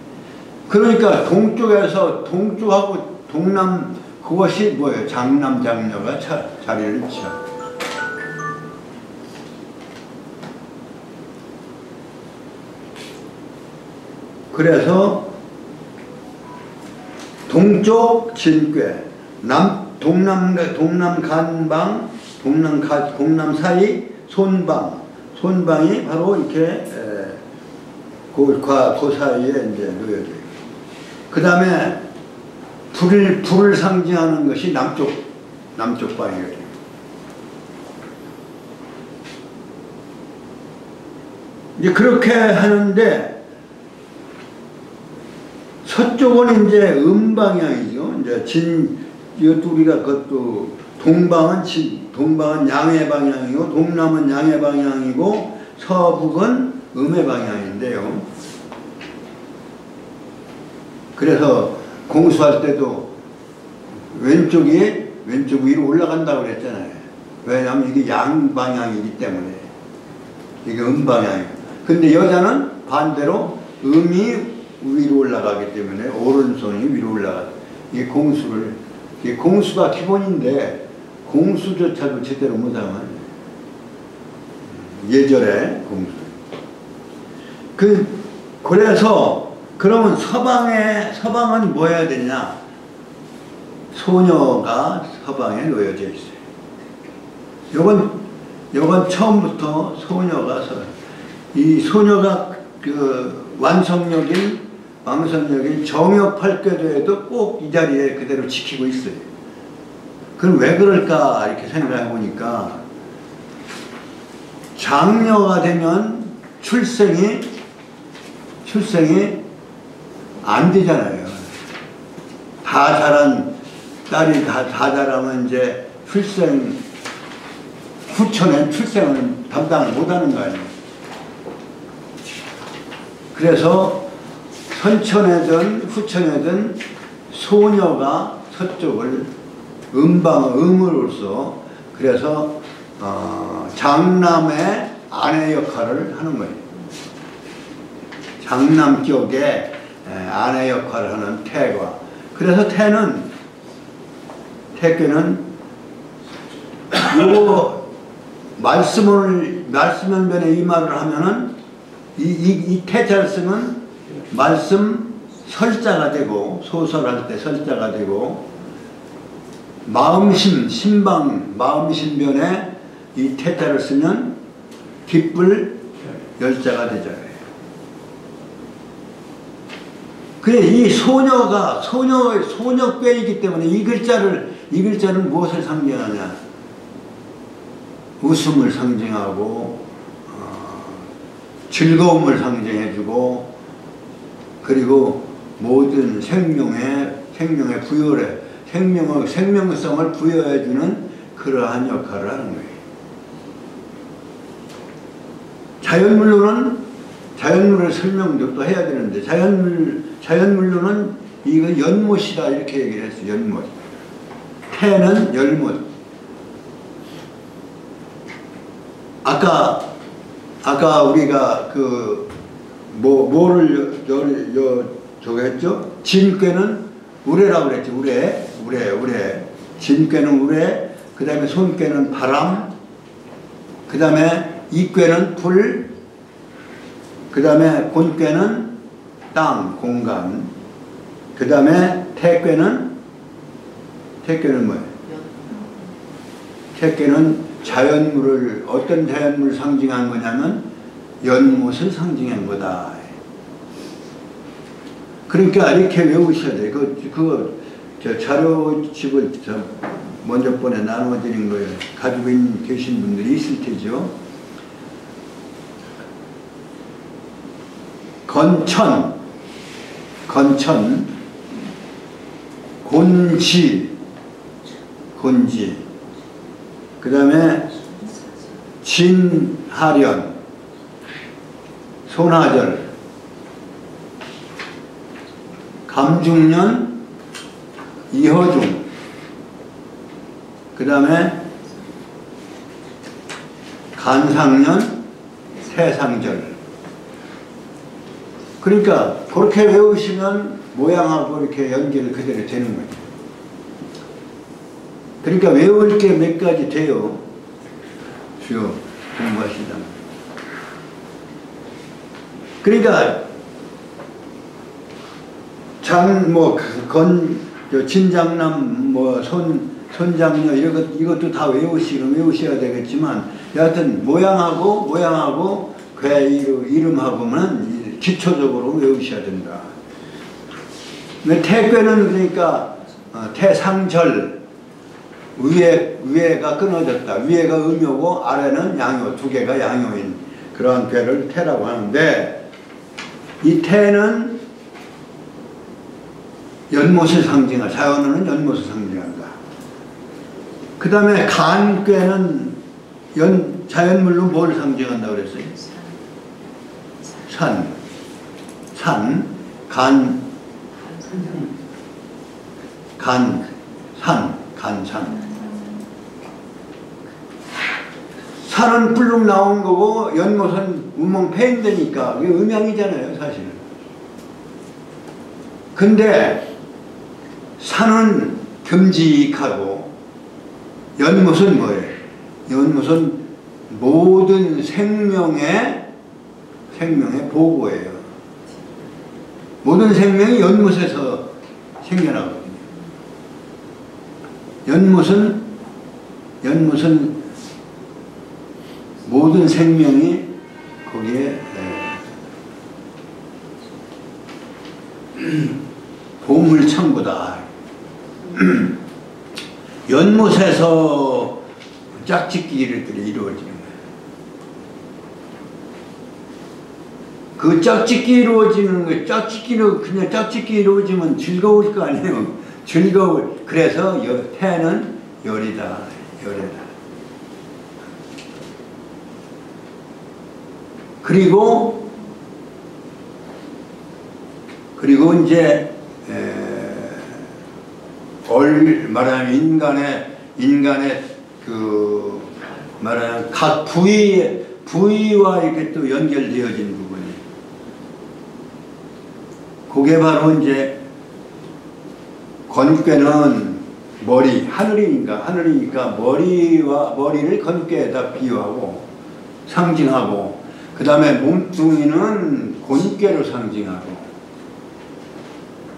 그러니까 동쪽하고 동남 그것이 뭐예요? 장남 장녀가 자리를 취합니다. 그래서 동쪽 진궤, 동남 간방, 동남 사이 손방이 바로 이렇게 그 사이에 이제 놓여져 있고, 그 다음에 불을 상징하는 것이 남쪽 방이에요. 이제 그렇게 하는데 서쪽은 이제 음방향이죠. 이제 이것도 우리가 그것도 동방은 양의 방향이고, 동남은 양의 방향이고, 서북은 음의 방향인데요. 그래서 공수할 때도 왼쪽 위로 올라간다고 그랬잖아요. 왜냐하면 이게 양 방향이기 때문에. 이게 음 방향이에요. 근데 여자는 반대로 음이 위로 올라가기 때문에 오른손이 위로 올라가요. 이게 공수가 기본인데 공수조차도 제대로 못하면 예절에 공수. 그래서 그러면 서방은 뭐 해야 되냐? 소녀가 서방에 놓여져 있어요. 요건 처음부터 이 소녀가 그 왕성역인 정역 8궤도에도 꼭 이 자리에 그대로 지키고 있어요. 그럼 왜 그럴까 이렇게 생각해 보니까, 장녀가 되면 출생이 안 되잖아요. 다 자란 딸이 다 자라면 이제 후천엔 출생을 담당을 못하는 거 아니에요. 그래서 선천에든 후천에든 소녀가 서쪽을 음으로써, 그래서 장남의 아내 역할을 하는 거예요. 장남격의 아내 역할을 하는 태과. 그래서 태께는 요 말씀연변에 이 말을 하면은 이 태자를 쓰면 말씀 설자가 되고, 소설할 때 설자가 되고, 마음심변에 이 태자를 쓰면 기쁠 열자가 되잖아요. 그래, 이 소녀꾀이기 때문에 이 글자는 무엇을 상징하냐? 웃음을 상징하고, 즐거움을 상징해주고, 그리고 모든 생명의 생명성을 부여해주는 그러한 역할을 하는 거예요. 자연물을 설명도 또 해야 되는데, 자연물로는 이거 연못이다 이렇게 얘기를 했어요. 연못. 태는 열못. 아까 우리가 저거 했죠? 진꾀는 우레라고 그랬죠. 우레. 진꾀는 우레, 그 다음에 손꾀는 바람, 그 다음에 이꾀는 불, 그 다음에 곤꾀는 땅, 공간, 그 다음에 태꾀는 뭐예요? 태꾀는 어떤 자연물을 상징한 거냐면 연못을 상징한 거다. 그러니까 이렇게 외우셔야 돼요. 저 자료집을 먼저 번에 나눠드린 거예요. 가지고 계신 분들이 있을 테죠. 건천, 곤지, 그 다음에 진하련, 손하절, 감중년, 이허중, 그 다음에 간상년, 세상절. 그러니까 그렇게 외우시면 모양하고 이렇게 연결이 그대로 되는 거예요. 그러니까 외울 게 몇 가지 돼요. 주요 공부하시다. 그러니까 진장남 손장녀 이것도 다 외우셔야 되겠지만 여하튼 모양하고 그 이름하고는 기초적으로 외우셔야 된다. 태괴는 그러니까 태상절 위에가 끊어졌다. 위에가 음요고 아래는 양요, 두 개가 양요인 그러한 괴를 태라고 하는데 이 태는 연못을 상징한다. 자연어는 연못을 상징한다. 그 다음에 간괴는 자연물로 뭘 상징한다고 그랬어요? 산, 간산. 산은 불룩 나온 거고 연못은 우멍 패인되니까 그게 음양이잖아요, 사실은. 근데 산은 듬직하고 연못은 뭐예요? 연못은 모든 생명의 보고예요. 모든 생명이 연못에서 생겨나거든요. 연못은 모든 생명이 거기에 보물창고다. 연못에서 짝짓기들이 이루어지는 거예요. 그 짝짓기 이루어지는 거, 그냥 짝짓기 이루어지면 즐거울 거 아니에요. 그래서 태는 열이다. 그리고 이제 말하자면 인간의 그 말하자면 각 부위와 이렇게 또 연결되어진 부분이 그게 바로 이제 건괴는 하늘이니까 머리를 건괴에다 비유하고 상징하고 그 다음에 몸뚱이는 곤괴로 상징하고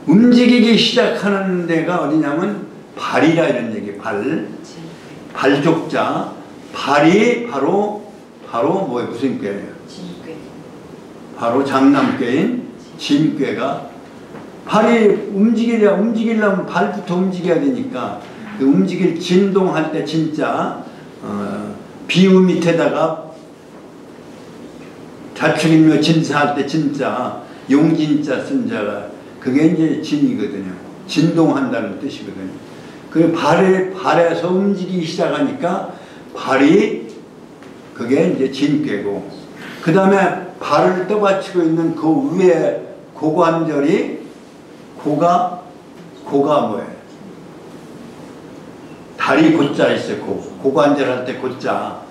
움직이기 시작하는 데가 어디냐면 발이라 이런 얘기. 발족자. 발이 바로 무슨 꾀예요? 진꾀. 바로 장남꾀인 진꾀가 발이 움직이려면 발부터 움직여야 되니까 그 움직일 진동할 때 진짜 비유 밑에다가 자축인묘 진사할 때 진짜 용진자 쓴 자가 그게 이제 진이거든요. 진동한다는 뜻이거든요. 그 발에서 움직이기 시작하니까 발이 그게 이제 진꾀고 그 다음에 발을 떠받치고 있는 그 위에 고관절이 고가 뭐예요? 다리 고자 있어요. 고관절 할 때 고자.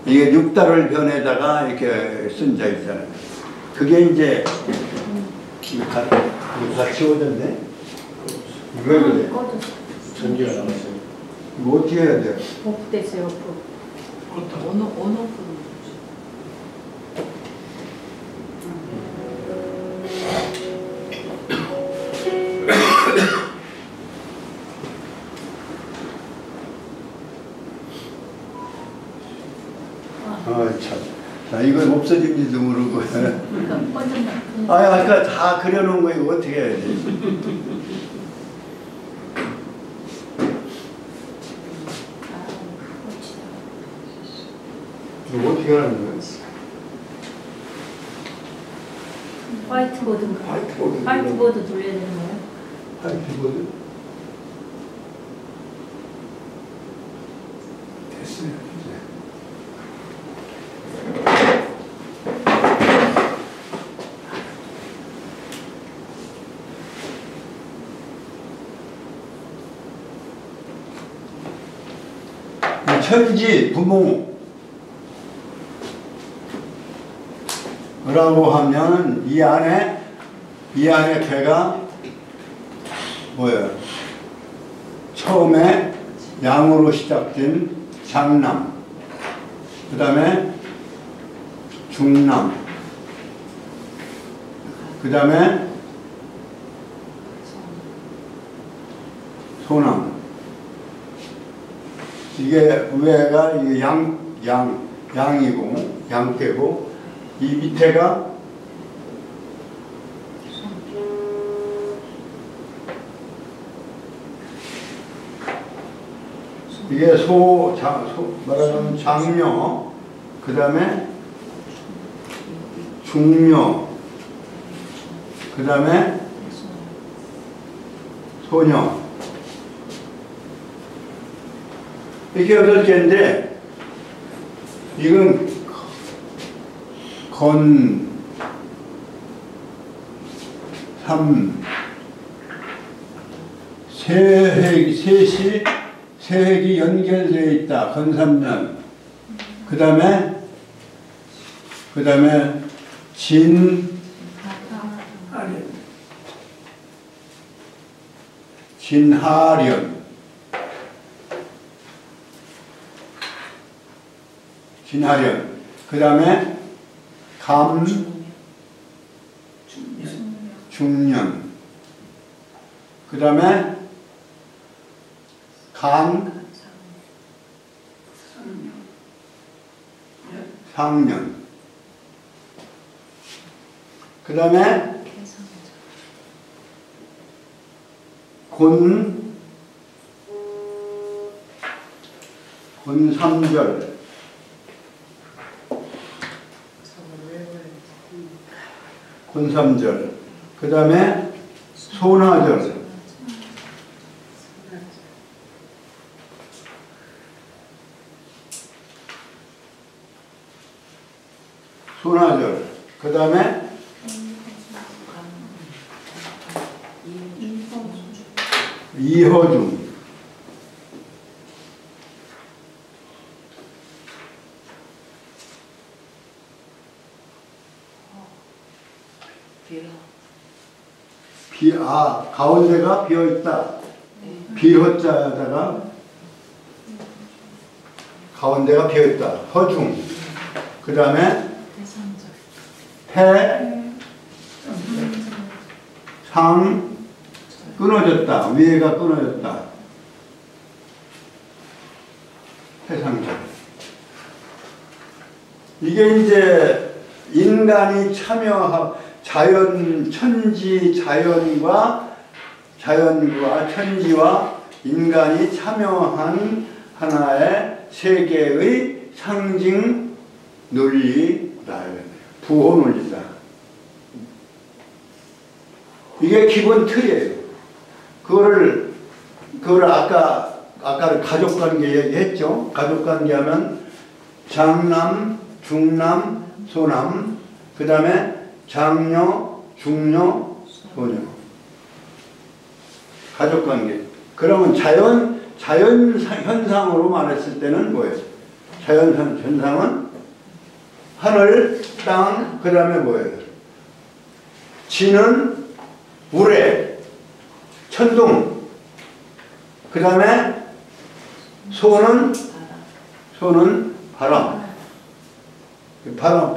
이게 육달을 변에다가 이렇게 쓴 자 있잖아요. 그게 이제 이거 다 지워졌네? 왜 그래? 전기가 나갔어요. 이거 어떻게 해야 돼요? 오프 됐어요, 오프. 온오프. 참. 자, 이거 없어진지도 모르고. 아까 다 그려놓은 거 이거 어떻게 해야 돼? 이거 어떻게 하는 거야? 화이트보드 돌려야 되는 거예요? 화이트보드? 됐어요. 천지 부모라고 하면 이 안에 개가 뭐예요? 처음에 양으로 시작된 장남, 그 다음에 중남, 그 다음에 소남. 이게 위에가 이게 양이고, 양태고, 이 밑에가 이게 말하자면 장녀, 그 다음에 중녀, 그 다음에 소녀. 이렇게 8개인데, 이건 세획이 연결되어 있다. 건삼년. 그 다음에 진하련. 그 다음에 중년. 그 다음에 상년. 그 다음에 곤삼절. 곤삼절. 그 다음에 소나절. 그 다음에 이허중. 가운데가 비어있다. 비허자에다가 가운데가 비어있다. 허중. 그 다음에 상 끊어졌다. 위에가 끊어졌다. 해상절. 이게 이제 인간이 참여하고 천지와 인간이 참여한 하나의 세계의 상징 논리다. 부호 논리다. 이게 기본 틀이에요. 그거를 아까 가족관계 얘기했죠. 가족관계 하면 장남, 중남, 소남, 그 다음에 장녀, 중녀, 소녀. 가족관계. 그러면 자연 현상으로 말했을 때는 뭐예요? 자연 현상은 하늘, 땅, 그 다음에 뭐예요? 지는 우레, 천둥, 그 다음에 소는 바람.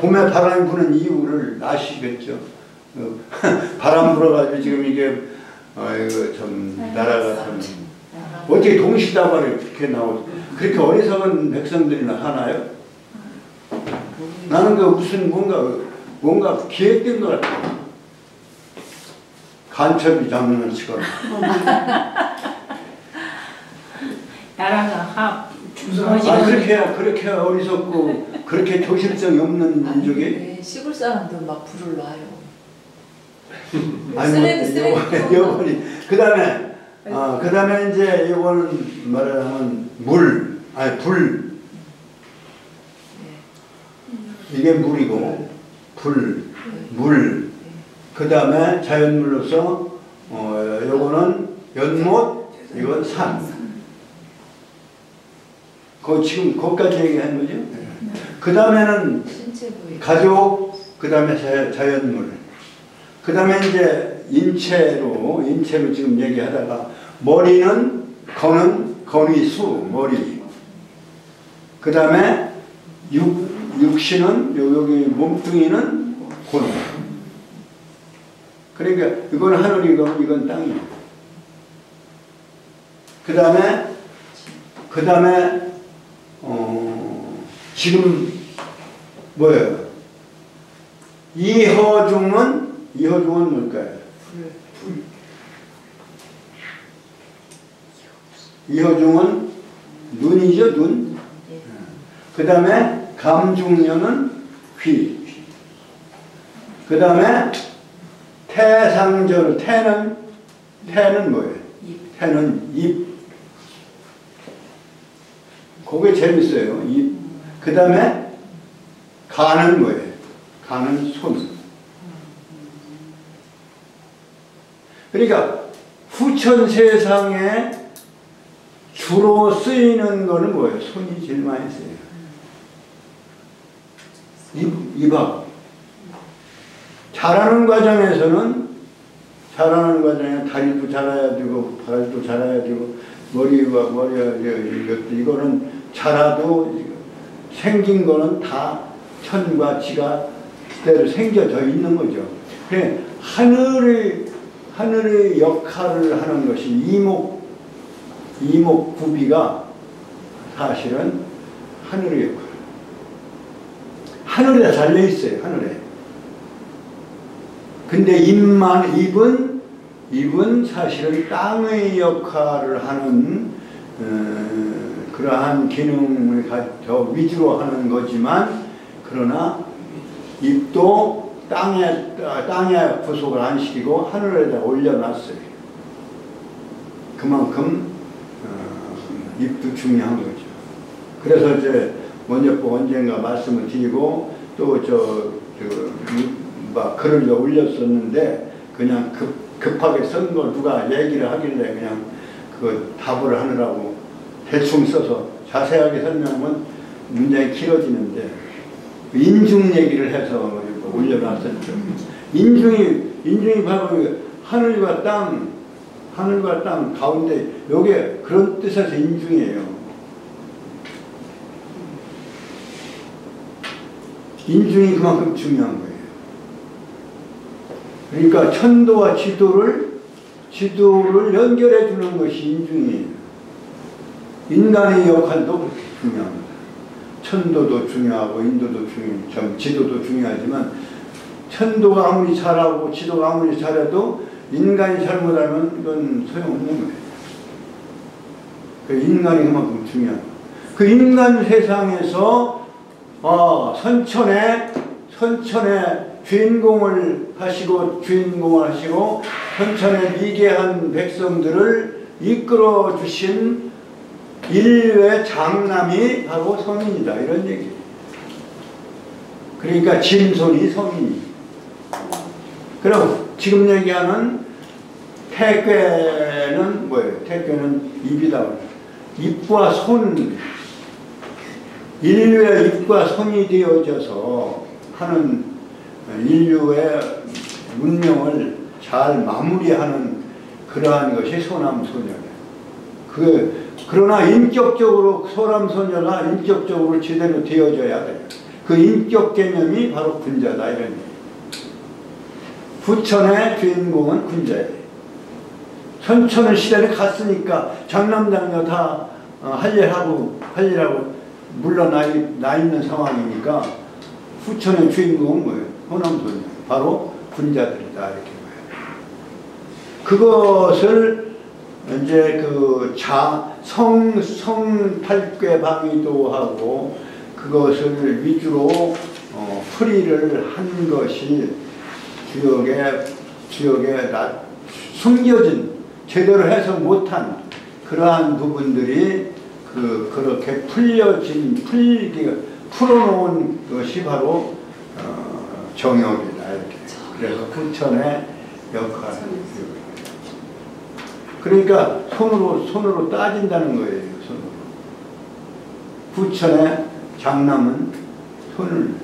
봄에 바람이 부는 이유를 아시겠죠? 바람 불어가지고 지금 이게 참 나라가 참 어떻게 동시다발이 이렇게 나오지? 그렇게 어리석은 백성들이나 하나요? 나는 그 무슨 뭔가 기획된 것 같아. 간첩이 장난을 치거나. 나라가 그렇게 어리석고 그렇게 조실성이 없는 민족이. 시골 사람들 막 불을 놔요. 여번이 그다음에 이제 이거는 말하자면 불. 이게 물이고 물. 그 다음에 자연물로서 요거는 연못, 이건 산. 지금 거기까지 얘기한 거죠. 그 다음에는 가족, 그 다음에 자연물. 그 다음에 이제 인체로 지금 얘기하다가 머리는 거는 건의 수, 머리. 그 다음에 육신은, 여기 몸뚱이는 곤. 그러니까 이건 하늘이고 이건 땅이에요. 그 다음에 지금 뭐예요? 이허중은 뭘까요? 이허중은 눈이죠, 눈. 그 다음에 감중녀는 귀. 그 다음에 태상절, 태는 뭐예요? 태는 입. 그게 재밌어요. 입. 그 다음에 가는 뭐예요? 가는 손. 그러니까 후천 세상에 주로 쓰이는 거는 뭐예요? 손이 제일 많이 쓰여요. 입하고. 자라는 과정에 다리도 자라야 되고, 발도 자라야 되고, 머리가 이거는 자라도 생긴 거는 다 천과 지가 그대로 생겨져 있는 거죠. 그래, 하늘의 역할을 하는 것이 이목구비가 사실은 하늘의 역할. 하늘에 달려 있어요, 하늘에. 근데 입은 사실은 땅의 역할을 하는 그러한 기능을 더 위주로 하는 거지만, 그러나 입도 땅에 부속을 안 시키고 하늘에다 올려놨어요. 그만큼 입도 중요한 거죠. 그래서 이제 먼저 언젠가 말씀을 드리고 또 글을 올렸었는데, 그냥 급하게 쓴 걸 누가 얘기를 하길래 그냥 그 답을 하느라고 대충 써서 자세하게 설명하면 문장이 길어지는데, 인중 얘기를 해서 올려놨었죠. 인중이 바로 하늘과 땅 가운데, 요게 그런 뜻에서 인중이에요. 인중이 그만큼 중요한 거예요. 그러니까 천도와 지도를 연결해 주는 것이 인중이에요. 인간의 역할도 그렇게 중요합니다. 천도도 중요하고 인도도 지도도 중요하지만, 천도가 아무리 잘하고 지도가 아무리 잘해도 인간이 잘못하면 이건 소용없는 거예요. 그 인간이 그만큼 중요한 거예요. 그 인간 세상에서 선천에 주인공을 하시고 선천에 미개한 백성들을 이끌어 주신 인류의 장남이 바로 성인이다, 이런 얘기예요. 그러니까 진손이 성인이. 그럼 지금 얘기하는 태괴는 뭐예요? 태괴는 입이다. 입과 손, 인류의 입과 손이 되어져서 하는 인류의 문명을 잘 마무리하는 그러한 것이 소남소녀예요. 그러나 인격적으로 소남소녀가 인격적으로 제대로 되어져야 돼요. 그 인격 개념이 바로 군자다, 이런 얘기예요. 부천의 주인공은 군자예요. 선천의 시대를 갔으니까 장남장녀 다 할 일하고 물러나 있는 상황이니까, 후천의 주인공은 뭐예요? 호남소녀. 바로 군자들이다, 이렇게 봐요. 그것을 이제 성팔괴방위도 하고 그것을 위주로 풀이를 한 것이 주역에 숨겨진, 제대로 해석 못한 그러한 부분들이 그렇게 풀어놓은 것이 바로 정역이다, 이렇게. 그래서 부천의 역할. 그러니까 손으로 따진다는 거예요, 손으로. 부천의 장남은 손을.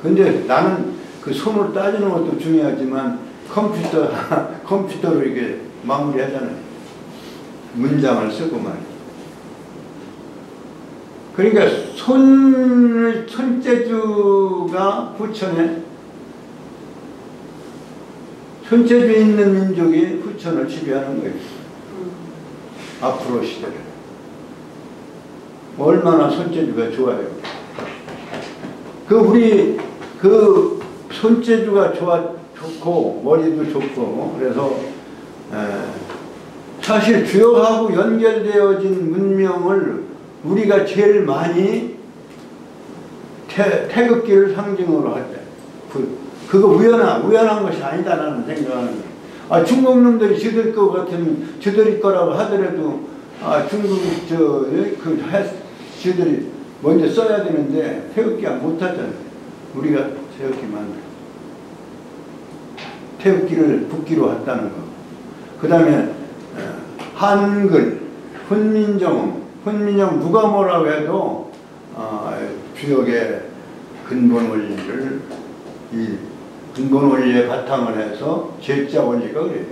근데 나는 그 손으로 따지는 것도 중요하지만 컴퓨터로 이렇게 마무리하잖아요. 문장을 쓰고 말이에요. 그러니까 손재주가 후천에, 손재주 있는 민족이 후천을 지배하는 거예요. 앞으로 시대를. 얼마나 손재주가 좋아요. 우리 손재주가 좋고 머리도 좋고 그래서 사실 주역하고 연결되어진 문명을 우리가 제일 많이 태극기를 상징으로 할 때 그거 우연한 것이 아니다라는 생각하는 거예요. 중국 놈들이 저들 것 같으면 저들이 거라고 하더라도 중국 저들이 먼저 써야 되는데 태극기가 못하잖아요. 우리가 태극기 만들어. 태극기를 국기로 했다는 거. 그 다음에 한글, 훈민정 누가 뭐라고 해도 주역의 근본 원리를 이 근본 원리에 바탕을 해서 제자 원리가 그래요.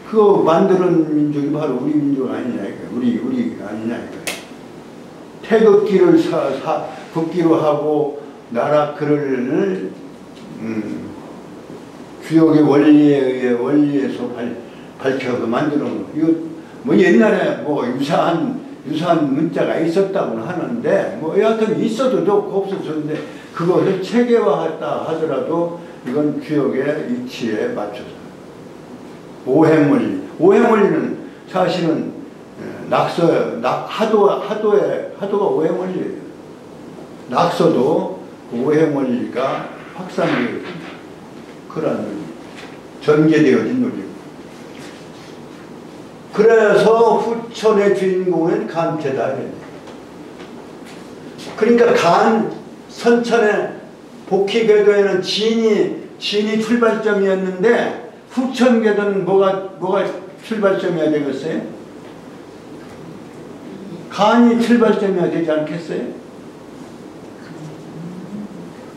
그거 만드는 민족이 바로 우리 민족 아니냐 이거예요. 우리 아니냐 이거예요. 태극기를 국기로 하고 나라 글을 주역의 원리에서 밝혀서 만드는 거. 이거 뭐 옛날에 뭐 유사한 문자가 있었다고는 하는데 뭐 여하튼 있어도 좋고 없어졌는데 그것을 체계화했다 하더라도 이건 주역의 이치에 맞춰서 오행원리는 사실은 하도가 오행원리예요. 낙서도 오행원리가 확산되어진 그런 전개되어진 논리고. 그래서 후천의 주인공은 간태다. 그러니까 선천의 복희궤도에는 진이 출발점이었는데 후천궤도는 뭐가 출발점이어야 되겠어요? 간이 출발점이어야 되지 않겠어요?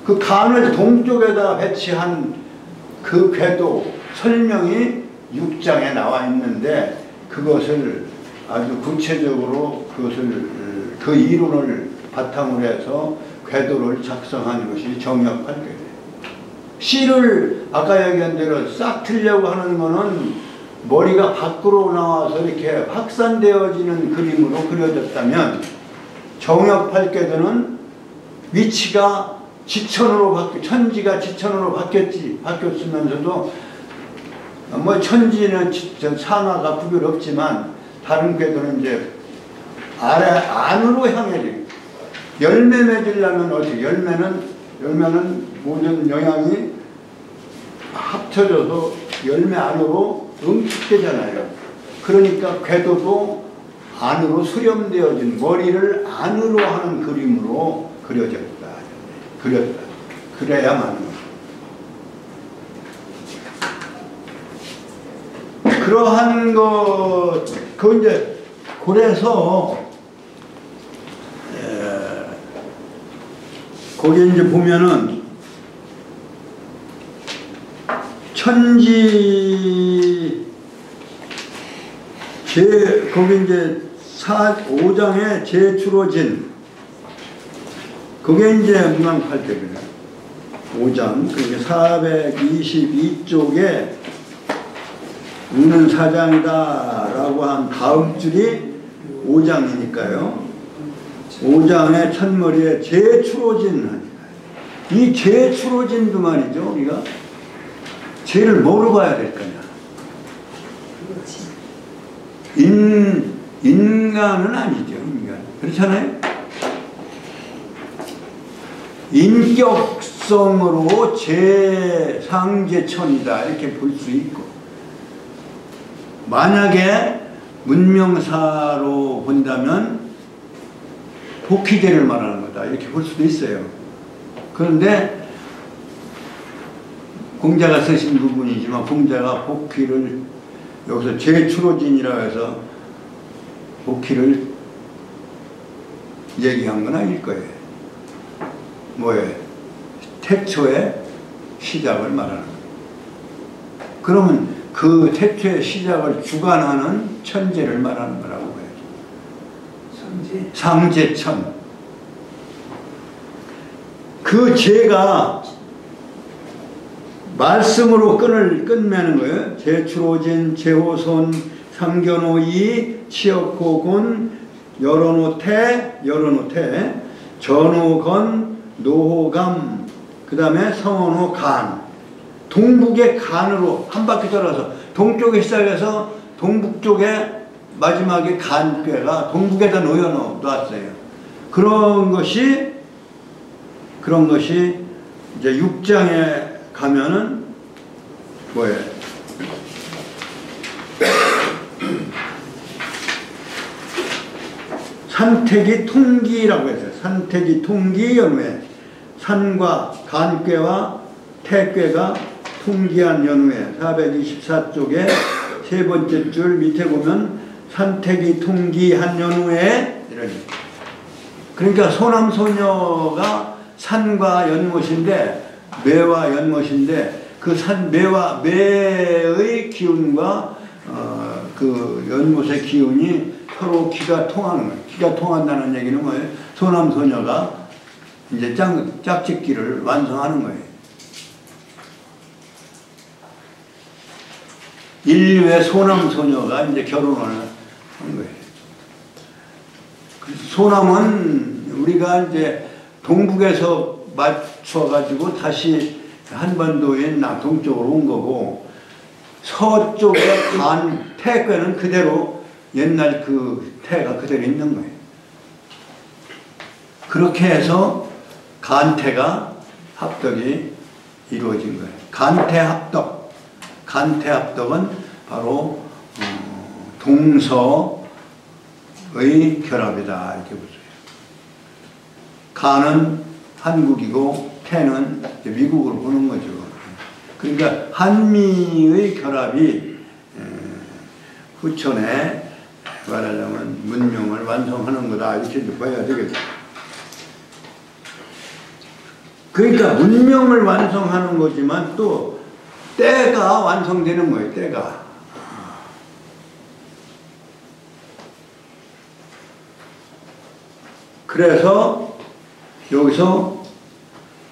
그 간을 동쪽에다 배치한 그 궤도 설명이 6장에 나와 있는데 그것을 아주 구체적으로 그 이론을 바탕으로 해서 궤도를 작성한 것이 정역팔궤예요. 시를 아까 얘기한 대로 싹 틀려고 하는 거는 머리가 밖으로 나와서 이렇게 확산되어지는 그림으로 그려졌다면 정역팔궤도는 위치가 천지가 지천으로 바뀌었으면서도 뭐 천지는 상하가 구별 없지만 다른 궤도는 이제 안으로 향해 돼요. 열매 맺으려면 어떻게? 열매는 모든 영양이 합쳐져서 열매 안으로 응축되잖아요. 그러니까 궤도도 안으로 수렴되어진 머리를 안으로 하는 그림으로 그려졌다. 그래야 맞는 거죠. 그러한 그래서 거기 이제 보면은 거기 이제 5장에 제추로진 그게 이제 문왕팔대입니다. 5장, 그러니까 422쪽에 우는 사장이다라고 한 다음 줄이 5장이니까요. 5장의 첫머리에 제추로진, 이 제추로진도 말이죠. 우리가 죄를 뭐로 봐야 될 거냐? 인간은 아니죠. 인간. 그렇잖아요. 인격성으로 제상제천이다 이렇게 볼 수 있고, 만약에 문명사로 본다면 복희대를 말하는 거다 이렇게 볼 수도 있어요. 그런데 공자가 쓰신 부분이지만 공자가 복희를 여기서 제추로진이라 해서 복희를 얘기한 건 아닐 거예요. 뭐예요? 태초의 시작을 말하는 거예요. 그러면 그 태초의 시작을 주관하는 천재를 말하는 거라고 해야죠. 상제천. 그 제가 말씀으로 끝매는 거예요. 제추로진, 제호손, 상견오이, 치역호군, 여론호태, 전호건, 노호감, 그 다음에 성원호 간. 동북의 간으로 한 바퀴 돌아서 동쪽에 시작해서 동북 쪽에 마지막에 간괴가 동북에다 놓았어요. 그런 것이 이제 6장에 가면은 뭐예요? 산택이 통기라고 했어요. 산택이 통기 연후에 산과 간괴와 태괴가 통기한 연후에 424쪽에 세 번째 줄 밑에 보면 산택이 통기한 연후에 이러니. 그러니까 소남소녀가 산과 연못인데 매와 연못인데 그 매의 기운과 그 연못의 기운이 서로 기가 통하는 거예요. 기가 통한다는 얘기는 뭐예요? 소남소녀가 이제 짝짓기를 완성하는 거예요. 인류의 소남소녀가 이제 결혼을 한 거예요. 소남은 우리가 이제 동북에서 맞춰가지고 다시 한반도의 동쪽으로 온 거고, 서쪽의 태괴는 그대로 옛날 그 태가 그대로 있는 거예요. 그렇게 해서 간태가 합덕이 이루어진 거예요. 간태합덕은 바로 동서의 결합이다 이렇게 보세요. 간은 한국이고 태는 미국으로 보는 거죠. 그러니까 한미의 결합이 후천에 말하자면 문명을 완성하는 거다 이렇게 봐야 되겠죠. 그러니까 문명을 완성하는 거지만 또 때가 완성되는 거예요. 때가. 그래서 여기서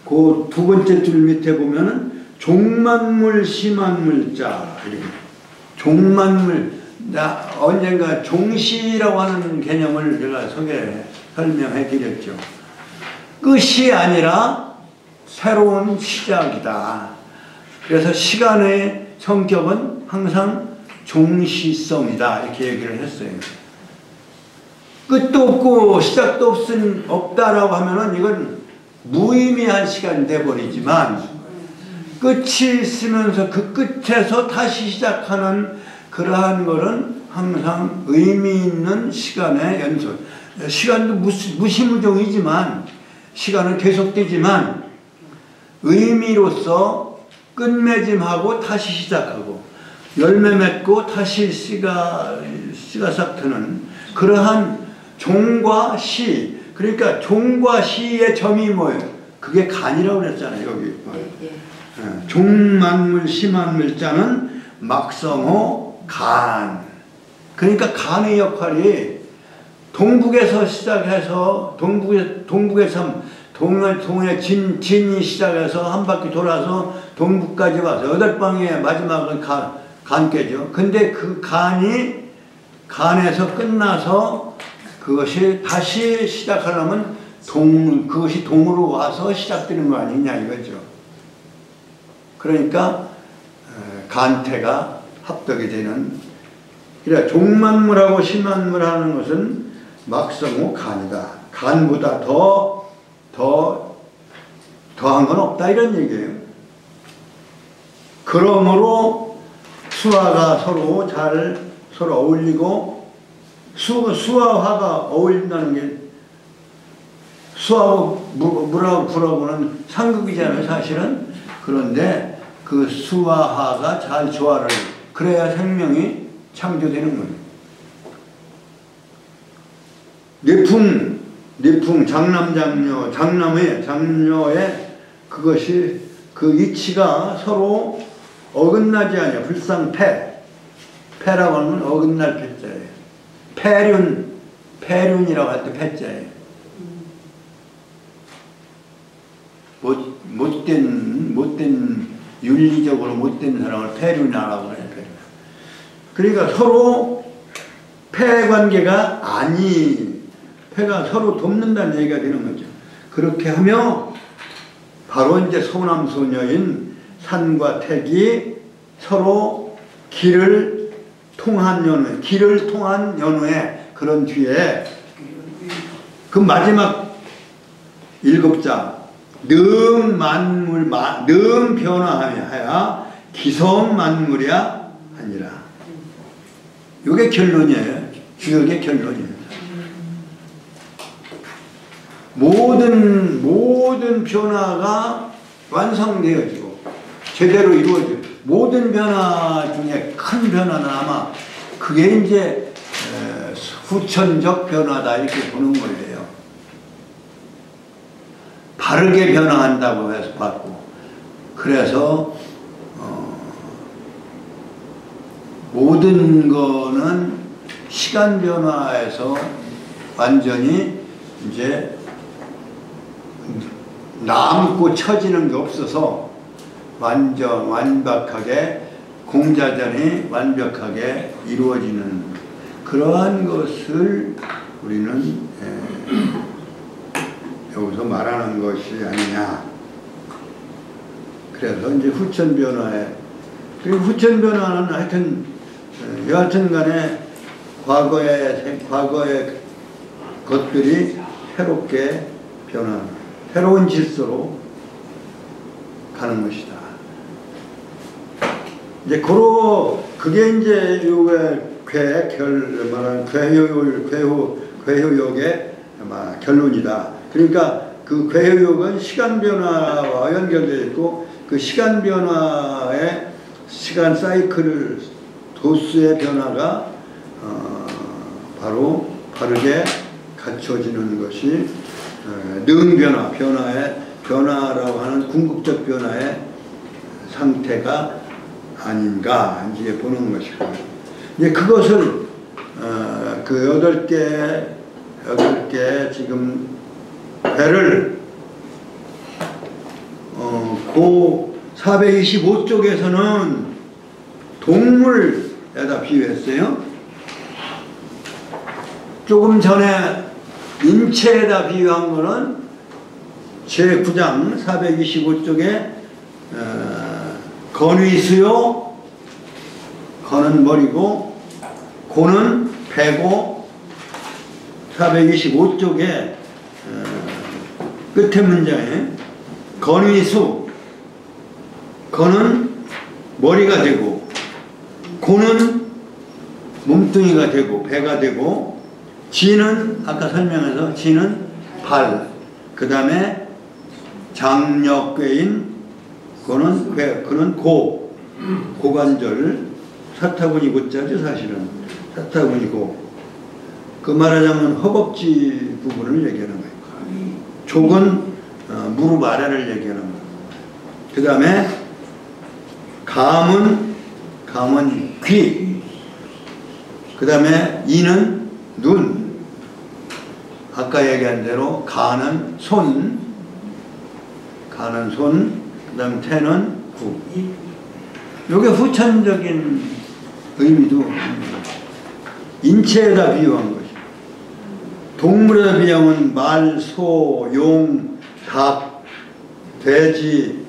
그 두 번째 줄 밑에 보면은 종만물 심한물자 이렇게. 종만물, 나 언젠가 종시라고 하는 개념을 제가 설명해 드렸죠. 끝이 아니라 새로운 시작이다. 그래서 시간의 성격은 항상 종시성이다 이렇게 얘기를 했어요. 끝도 없고 시작도 없다라고 하면은 이건 무의미한 시간이 돼버리지만, 끝이 있으면서 그 끝에서 다시 시작하는 그러한 것은 항상 의미 있는 시간의 연속. 시간도 무시무종이지만, 시간은 계속되지만 의미로서 끝맺음하고 다시 시작하고 열매 맺고 다시 씨가 싹 트는 그러한 종과 시. 그러니까 종과 시의 점이 뭐예요? 그게 간이라고 그랬잖아요. 여기 종만물 심한물자는 막성호 간. 그러니까 간의 역할이 동북에서 시작해서 동북에서 동해 진이 시작해서 한 바퀴 돌아서 동북까지 와서 8방의 마지막은 간께죠. 근데 그 간에서 끝나서 그것이 다시 시작하려면 그것이 동으로 와서 시작되는 거 아니냐 이거죠. 그러니까 간태가 합덕이 되는. 그래 종만물하고 심한물 하는 것은 막성호 간이다. 간보다 더한 건 없다 이런 얘기예요. 그러므로 수화가 서로 어울리고 수와 화가 어울린다는 게 수하고 물하고 불하고는 상극이잖아요 사실은. 그런데 그 수와 화가 잘 조화를 그래야 생명이 창조되는 거예요. 내풍 장녀의 그것이 그 이치가 서로 어긋나지 않아요. 불상패. 패라고 하면 어긋날 패자예요. 폐륜이라고 할 때 폐자예요. 못된 윤리적으로 못된 사람을 폐륜이라고 해요. 그러니까 서로 폐관계가 폐가 서로 돕는다는 얘기가 되는 거죠. 그렇게 하며 바로 이제 소남소녀인 산과 택이 서로 길을 통한 연후에 그런 뒤에 그 마지막 7자 능 변화하여 기성 만물이야 아니라 이게 결론이에요. 주역의 결론이에요. 모든 변화가 완성되어지고 제대로 이루어지고 모든 변화 중에 큰 변화는 아마 그게 이제 후천적 변화다 이렇게 보는 거예요. 바르게 변화한다고 해서 봤고 그래서 모든 거는 시간 변화에서 완전히 이제 남고 처지는 게 없어서 완벽하게 공자전이 완벽하게 이루어지는 그러한 것을 우리는 여기서 말하는 것이 아니냐. 그래서 이제 후천 변화에 그리고 후천 변화는 하여튼 여하튼 간에 과거의 것들이 새롭게 새로운 질서로 가는 것이다. 이제 그게 이제 괴효욕의 아마 결론이다. 그러니까 그 괴효욕은 시간 변화와 연결되어 있고 그 시간 변화의 시간 사이클을 도수의 변화가 바로 바르게 갖춰지는 것이 변화라고 하는 궁극적 변화의 상태가 아닌가 이제 보는 것이고 이제 그것을 그 8개 지금 배를 그 425쪽에서는 동물에다 비유했어요. 조금 전에 인체에다 비유한 거는 제9장 425쪽에 건위수요, 건은 머리고 고는 배고 425쪽에 끝에 문장에 건위수 건은 머리가 되고 고는 몸뚱이가 되고 배가 되고 지는 아까 설명해서 지는 발 그 다음에 장력괴인 그는 고관절 사타구니 고자죠 사실은 사타구니고 그 말하자면 허벅지 부분을 얘기하는 거예요. 족은 무릎 아래를 얘기하는 거예요. 그 다음에 감은 귀 그 다음에 이는 눈 아까 얘기한 대로 간은 손 그 다음 태는 구 이게 후천적인 의미도 인체에다 비유한 것이 동물에다 비유하면 말, 소, 용, 닭, 돼지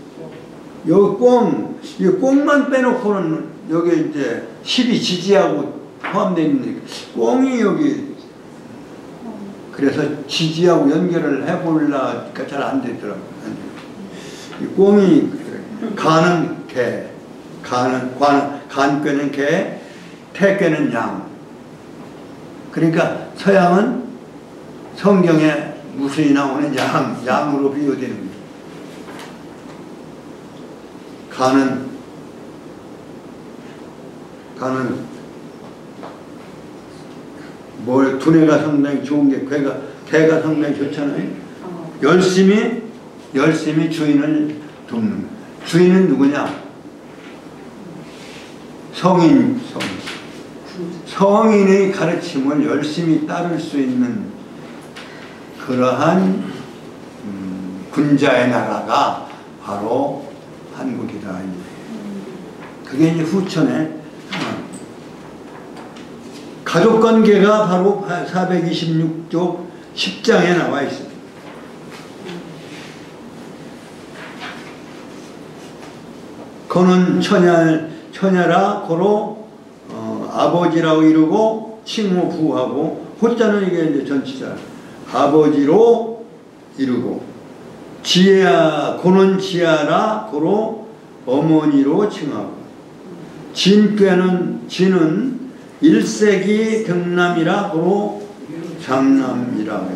이 꽁만 빼놓고는 여기 이제 12지지하고 포함되어 있는 꽁이 여기 그래서 지지하고 연결을 해보려니까 잘 안 되더라고요. 이 꽁이 간은 개, 간꾀는 개, 태꾀는 양. 그러니까 서양은 성경에 무수히 나오는 양으로 비유되는 거예요. 간은 두뇌가 상당히 좋은 게 개가 상당히 좋잖아요. 열심히 주인을 돕는 주인은 누구냐? 성인 성인의 가르침을 열심히 따를 수 있는 그러한 군자의 나라가 바로 한국이다. 그게 이제 후천의 가족관계가 바로 426조 10장에 나와 있습니다. 그는 처녀라 고로 아버지라고 이루고 칭호 부하고 호자는 이게 이제 전치사 아버지로 이루고 고는 지아라 고로 어머니로 칭하고 진는 1색이 등남이라 고로 장남이라.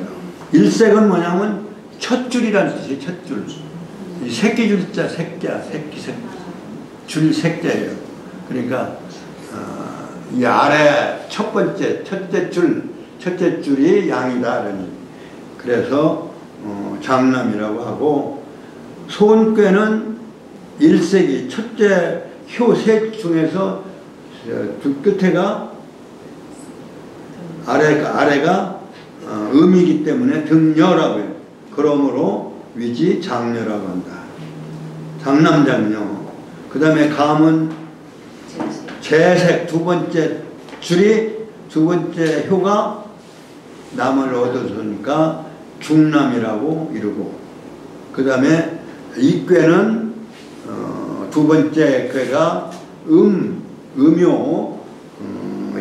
1색은 뭐냐면 첫 줄이라는 뜻이에요. 첫 줄. 이 새끼 줄자 줄 색자예요. 그러니까 이 아래 첫째 줄이 양이다. 그래서 장남이라고 하고 손꾀는 1색이 첫째 효색 중에서 끝에가 아래가 음이기 때문에 등녀라고 해요. 그러므로 위지 장녀라고 한다. 장남장녀. 그 다음에 감은 재색 두 번째 효가 남을 얻어서니까 중남이라고 이루고 그 다음에 이꾀는 두 번째 꾀가 음요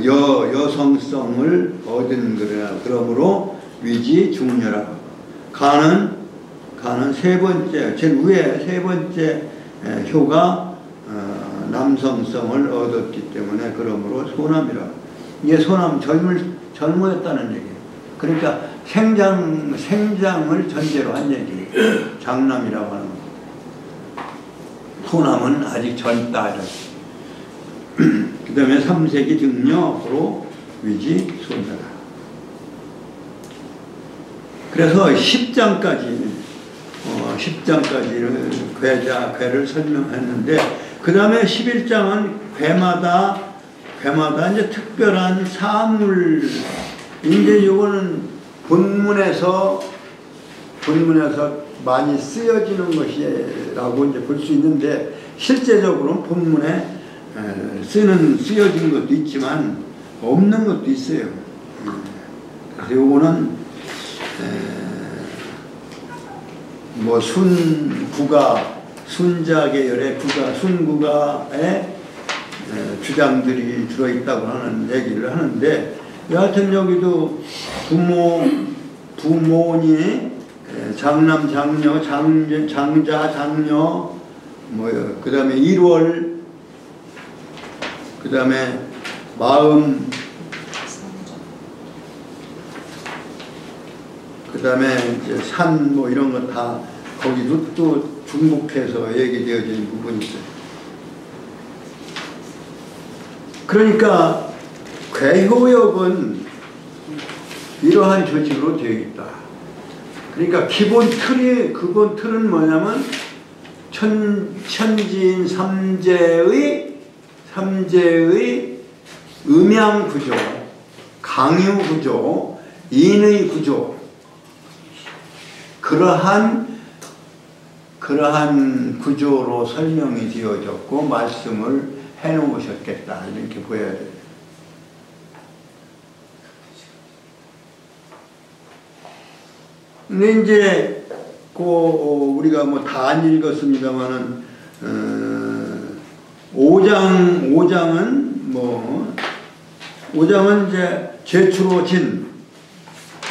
여성성을 얻은 거라. 그러므로 위지 중녀라고. 가는 세 번째 제일 위에 세 번째 효가 남성성을 얻었기 때문에 그러므로 소남이라. 이게 소남 젊었다는 얘기예요. 그러니까 생장을 전제로 한 얘기예요. 장남이라고 하는 거. 소남은 아직 젊다. 그 다음에 3색이 등녀로 위지 소녀다. 그래서 10장까지는 10장까지를 괴를 설명했는데 그 다음에 11장은 괴마다 이제 특별한 사물 이제 이거는 본문에서 많이 쓰여지는 것이라고 이제 볼 수 있는데 실제적으로는 본문에 쓰여진 것도 있지만 없는 것도 있어요. 그래서 요거는 뭐 순자 계열의 순구가의 주장들이 들어있다고 하는 얘기를 하는데 여하튼 여기도 부모니 장남 장녀 장자 장녀 그 다음에 1월 그 다음에 마음 그 다음에 이제 산 이런 거 다 거기도 또 중복해서 얘기되어지는 부분이 있어요. 그러니까 괴효역은 이러한 조직으로 되어 있다. 그러니까 기본 틀은 뭐냐면 천지인 삼재의 음양 구조, 강유 구조, 인의 구조, 그러한 구조로 설명이 되어졌고 말씀을 해놓으셨겠다 이렇게 보여야 돼요. 근데 이제 우리가 뭐 다 안 읽었습니다만은 5장은 이제 제추로진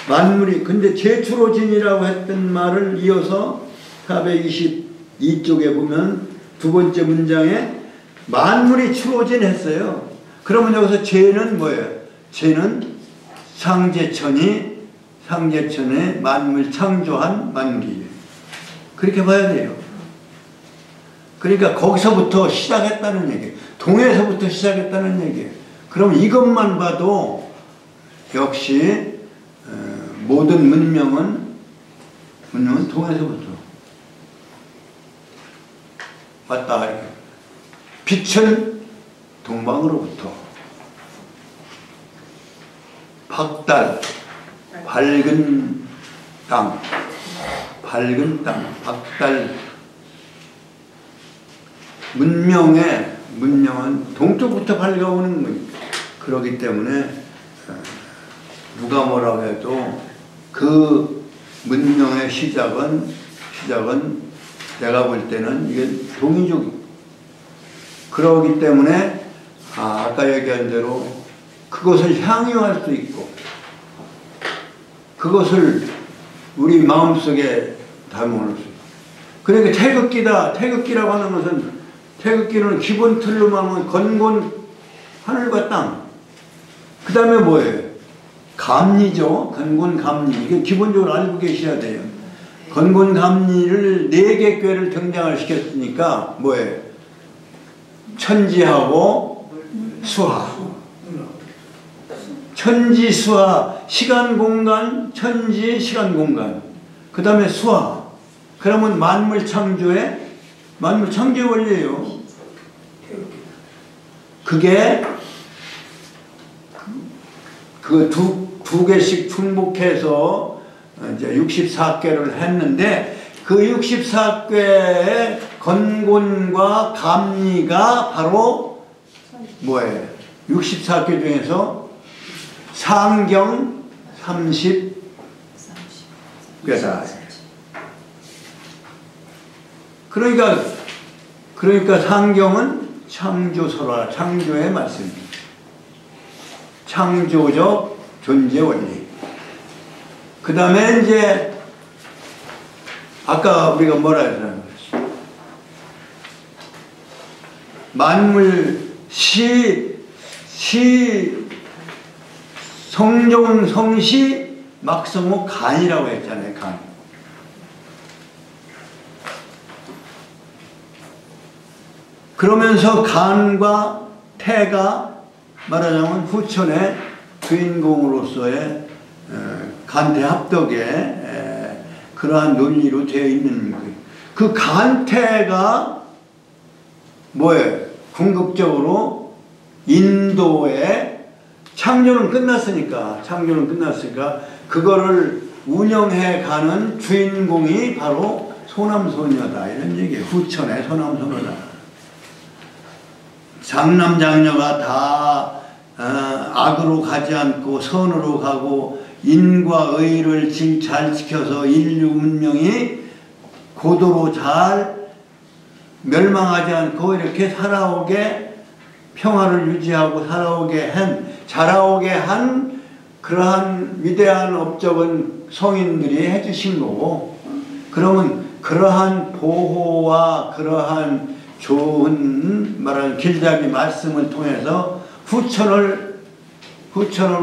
만물이 근데 제추로진이라고 했던 말을 이어서 422쪽에 보면 두 번째 문장에 만물이 추로진 했어요. 그러면 여기서 제는 뭐예요? 제는 상제천에 만물 창조한 만물이에요. 그렇게 봐야 돼요. 그러니까 거기서부터 시작했다는 얘기예요. 동에서부터 시작했다는 얘기예요. 그럼 이것만 봐도 역시 모든 문명은 동에서부터 왔다. 빛은 동방으로부터 박달, 밝은 땅, 밝은 땅, 박달. 문명은 동쪽부터 밝아오는 거예요. 그렇기 때문에 누가 뭐라고 해도 그 문명의 시작은 내가 볼 때는 이게 동이족이에요. 그러기 때문에 아까 얘기한 대로 그것을 향유할 수 있고 그것을 우리 마음속에 담아놓을 수 있고. 그러니까 태극기다. 태극기라고 하는 것은 태극기는 기본 틀로만 하면 건곤 하늘과 땅. 그 다음에 뭐예요? 감리죠. 건곤 감리. 이게 기본적으로 알고 계셔야 돼요. 건곤 감리를 4개 꾀를 등장을 시켰으니까 뭐예요? 천지하고 수하. 천지 수하. 시간 공간. 천지 시간 공간. 그 다음에 수하. 그러면 만물 창조의 원리예요. 그게 그 두 개씩 충북해서 이제 64꾀를 했는데 그 64꾀의 건곤과 감리가 바로 뭐예요? 64꾀 중에서 상경 30꾀다. 그러니까 상경은 창조설화, 창조의 말씀입니다. 창조적 존재 원리. 그 다음에 이제 아까 우리가 뭐라 했잖아요. 만물 성종 성시 막성호 간이라고 했잖아요. 간. 그러면서 간과 태가 말하자면 후천의 주인공으로서의 간태합덕의 그러한 논리로 되어 있는 거예요. 그 간태가 뭐예요? 궁극적으로 인도의 창조는 끝났으니까 그거를 운영해가는 주인공이 바로 소남소녀다 이런 얘기예요. 후천의 소남소녀다. 장남장녀가 다 악으로 가지 않고 선으로 가고 인과 의를 잘 지켜서 인류 문명이 고도로 잘 멸망하지 않고 이렇게 살아오게 평화를 유지하고 자라오게 한 그러한 위대한 업적은 성인들이 해주신 거고, 그러면 그러한 보호와 그러한 좋은 말하는 길잡이 말씀을 통해서 후천을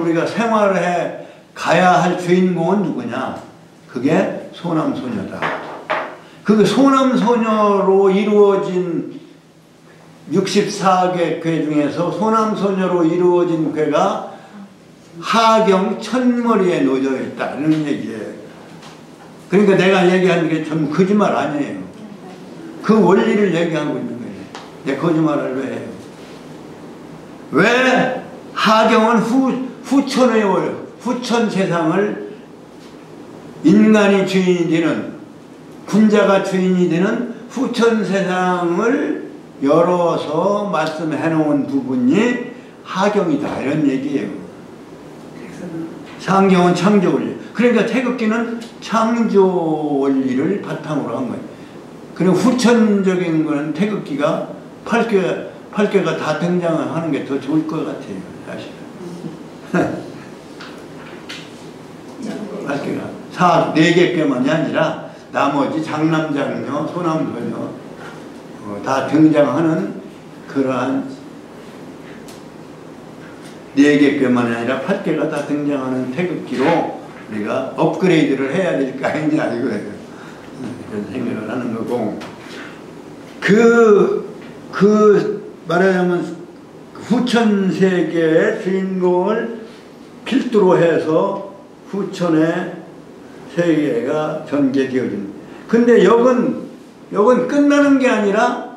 우리가 생활해 가야 할 주인공은 누구냐? 그게 소남소녀다. 그 소남소녀로 이루어진 64개 궤 중에서 소남소녀로 이루어진 궤가 하경 천머리에 놓여 있다 이런 얘기예요. 그러니까 내가 얘기하는 게 전부 거짓말 아니에요. 그 원리를 얘기하고 있는 거예요. 내 거짓말을 왜 해요? 왜 하경은 후천의 후천 세상을 인간이 주인이 되는, 군자가 주인이 되는 후천 세상을 열어서 말씀해 놓은 부분이 하경이다 이런 얘기예요. 상경은 창조 원리. 그러니까 태극기는 창조 원리를 바탕으로 한 거예요. 그리고 후천적인 거는 태극기가 8개가 다 등장하는 게 더 좋을 것 같아요. 사실은. 8개가 4개만이 아니라 나머지 장남장녀, 소남소녀 다 등장하는 그러한 4개만이 아니라 8개가 다 등장하는 태극기로 우리가 업그레이드를 해야 될 거 아니냐 이거예요. 그런 생각을 하는 거고, 말하자면 후천 세계의 주인공을 필두로 해서 후천의 세계가 전개되어진. 근데 역은 끝나는 게 아니라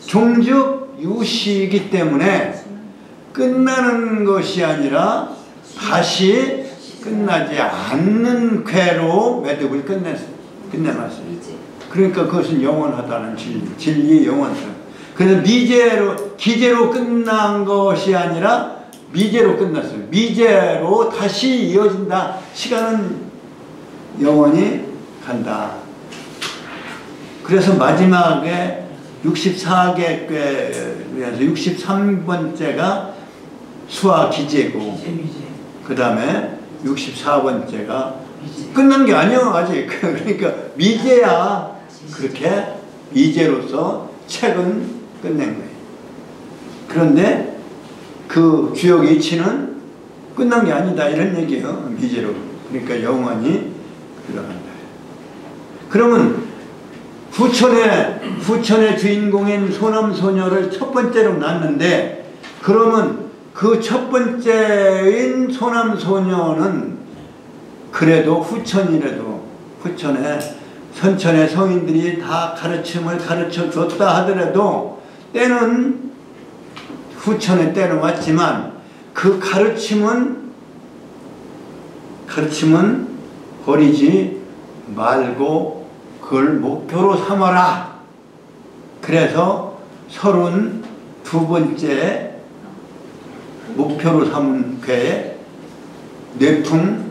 종즉 유시이기 때문에 끝나는 것이 아니라 다시 끝나지 않는 쾌로 매듭을 끝내놨어요. 그러니까 그것은 영원하다는 진리 영원성. 그래서 기재로 끝난 것이 아니라 미제로 끝났어요. 미제로 다시 이어진다. 시간은 영원히 간다. 그래서 마지막에 64개에서 63번째가 수화 기제고, 그 다음에 64번째가 끝난 게 아니야 아직. 그러니까 미제야. 그렇게 미제로서 책은 끝낸 거예요. 그런데 그 주역 이치는 끝난 게 아니다 이런 얘기예요. 미제로. 그러니까 영원히 들어간다. 그러면 후천의 주인공인 소남소녀를 첫 번째로 낳는데, 그러면 그 첫 번째인 소남소녀는 그래도 후천이라도 선천의 성인들이 다 가르침을 가르쳐 줬다 하더라도 때는 후천의 때는 왔지만 그 가르침은 버리지 말고 그걸 목표로 삼아라. 그래서 32번째 목표로 삼은 궤에 뇌풍,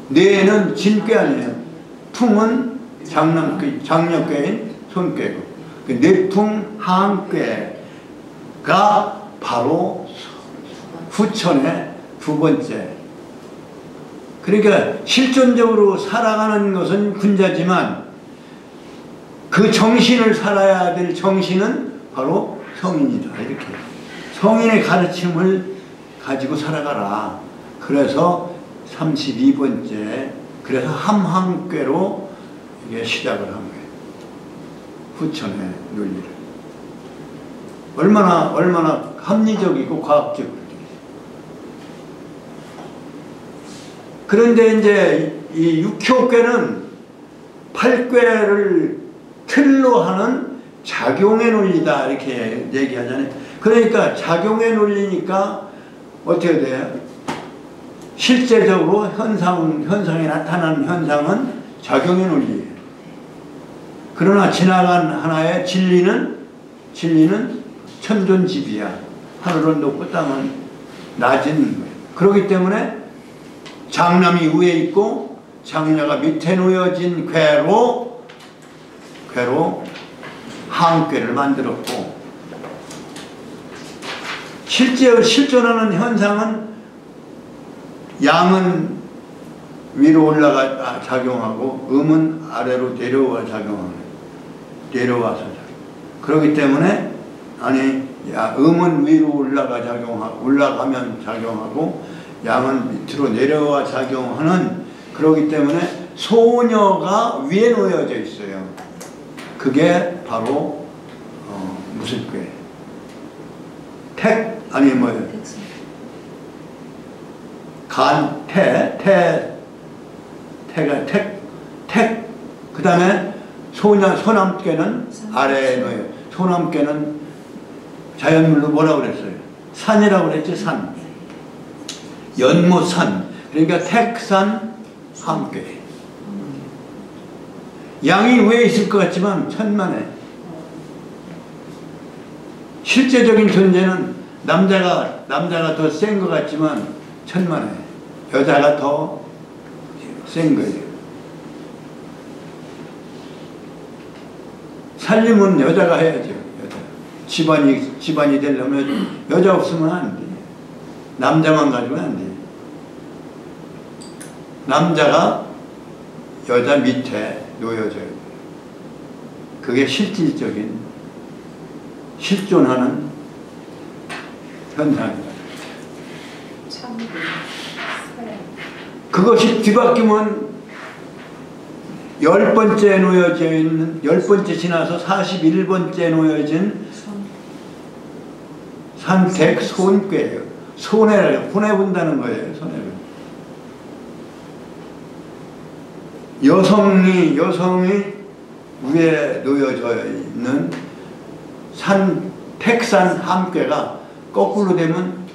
뇌는 진궤 아니에요. 풍은 장력궤인 손궤고, 그 뇌풍 하항궤가 바로 후천의 두 번째. 그러니까 실존적으로 살아가는 것은 군자지만 그 정신을 살아야 될 정신은 바로 성인이다. 이렇게 성인의 가르침을 가지고 살아가라. 그래서 32번째, 그래서 함항궤로 이게 시작을 한 거예요. 후천의 논리를. 얼마나 합리적이고 과학적이고. 그런데 이제 이 육효궤는 8궤를 틀로 하는 작용의 논리다 이렇게 얘기하잖아요. 그러니까 작용의 논리니까 어떻게 돼요? 실제적으로 현상에 나타나는 현상은 작용의 논리예요. 그러나 지나간 하나의 진리는 천존지비야. 하늘은 높고 땅은 낮은 거예요. 그렇기 때문에 장남이 위에 있고 장녀가 밑에 놓여진 궤로 하항궤를 만들었고, 실존하는 현상은 양은 위로 올라가 작용하고 음은 아래로 내려와 작용하는, 내려와서 그렇기 때문에 음은 위로 올라가면 작용하고 양은 밑으로 내려와 작용하는, 그렇기 때문에 소녀가 위에 놓여져 있어요. 그게 바로 무슨 궤? 택 아니 뭐예요? 택. 그 다음에 소남궤는 아래에 놓여요. 소남궤는 자연물로 뭐라고 그랬어요? 산이라고 그랬지, 산. 연못산. 그러니까 택산 함궤. 양이 위에 있을 것 같지만 천만에. 실제적인 존재는 남자가 더 센 것 같지만 천만에. 여자가 더 센 거예요. 살림은 여자가 해야죠. 여자. 집안이 되려면 여자 없으면 안 돼. 남자만 가지고는 안 돼. 남자가 여자 밑에 놓여져요. 그게 실질적인 실존하는 현상입니다. 그것이 뒤바뀌면 10번째 놓여져 있는, 10번째 지나서 41번째 놓여진 산택 손궤예요. 손해를 본다는 거예요. 손해를. 여성이 위에 놓여져 있는 택산 함궤가 거꾸로 되면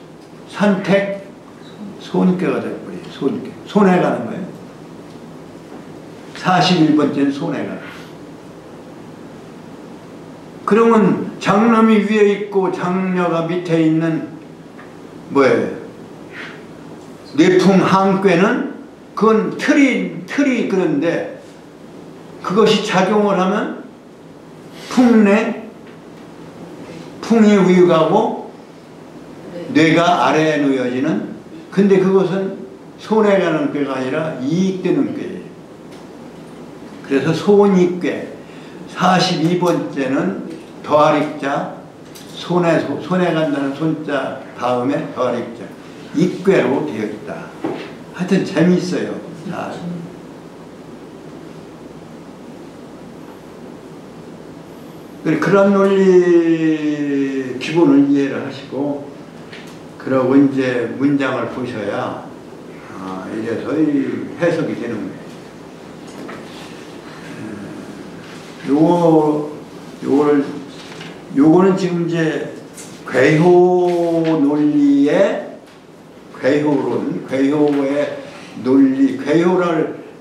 산택 손궤가 되고, 손해 가는 거예요. 41번째는 손해 가는 거예요. 그러면 장남이 위에 있고 장녀가 밑에 있는 뭐예요? 뇌풍 항꾀는 그건 틀이 그런데 그것이 작용을 하면 풍이 위에 가고 뇌가 아래에 놓여지는, 근데 그것은 손해가는 꾀가 아니라 이익되는 꾀예요. 그래서 손익괴. 42번째는 더하릭자, 손해 간다는 손자 다음에 더하릭자, 익괴로 되어 있다. 하여튼 재미있어요. 자, 그런 논리 기본을 이해를 하시고, 그러고 이제 문장을 보셔야 이래서 해석이 되는 거예요. 요거는 지금 이제 괴효 논리의 괴효론, 괴효의 논리,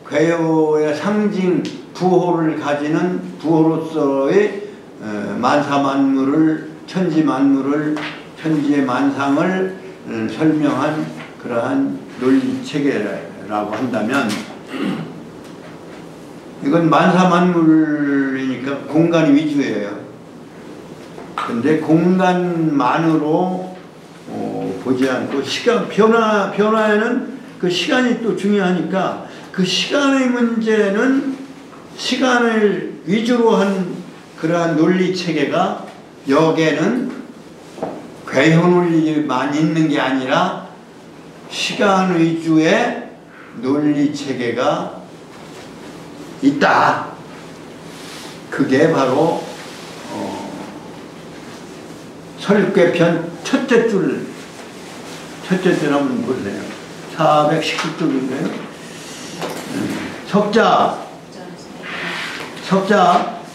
괴효의 상징, 부호를 가지는 부호로서의 만사만물을, 천지의 만상을 설명한 그러한 논리체계라고 한다면, 이건 만사만물이니까 공간 위주예요. 근데 공간만으로 보지 않고 시간 변화에는 그 시간이 또 중요하니까, 그 시간의 문제는 시간을 위주로 한 그러한 논리 체계가 여기에는 괴효 논리만 있는 게 아니라 시간 위주의 논리 체계가 있다. 그게 바로 설괴편 첫째 줄 한번 보세요. 419쪽인가요? 석자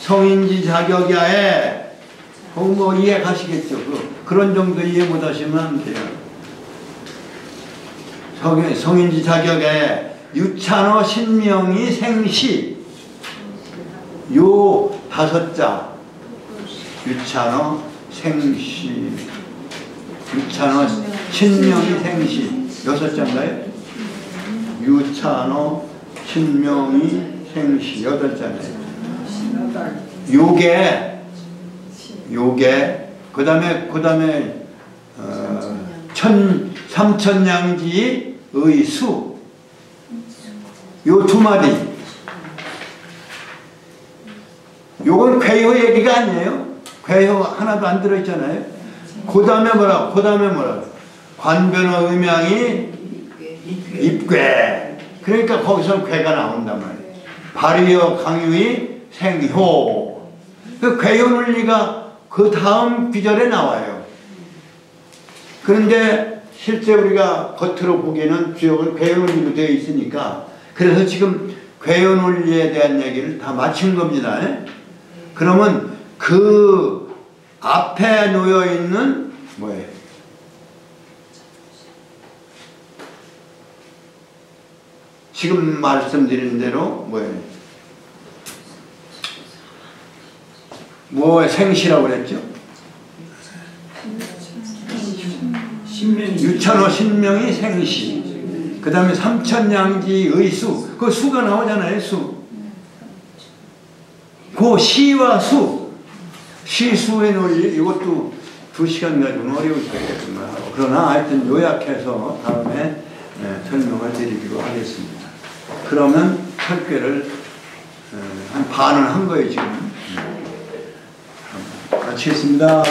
성인지 자격야에 뭐 이해 가시겠죠. 그런 정도 이해 못 하시면 안 돼요. 성인지 자격야에 유찬어 신명이 생시, 요 5자 유찬어 생시, 유찬어 신명이 생시 6자인가요? 유찬어 신명이 생시 8자네요. 요게 그 다음에 삼천냥지의 수, 요 2마디. 요건 괴효 얘기가 아니에요. 괴효 하나도 안 들어있잖아요. 그 다음에 뭐라? 관변어 음양이 입괴. 그러니까 거기서 괴가 나온단 말이에요. 발의어 강유의 생효. 그 괴효 논리가 그 다음 귀절에 나와요. 그런데 실제 우리가 겉으로 보기에는 주역은 괴효 논리로 되어 있으니까, 그래서 지금 괴효 논리에 대한 얘기를 다 마친 겁니다. 그러면 그 앞에 놓여 있는 뭐예요? 지금 말씀드린 대로 뭐예요? 생시라고 그랬죠? 유찬어 신명이 생시. 그 다음에 삼천냥지의 수. 그 수가 나오잖아요. 수. 그 시와 수. 시수의 논리. 이것도 2시간 가지고는 어려울 거예요. 그러나 하여튼 요약해서 다음에 설명을 드리기로 하겠습니다. 그러면 설계를 한 반은 한 거예요. 지금. 같이 했습니다.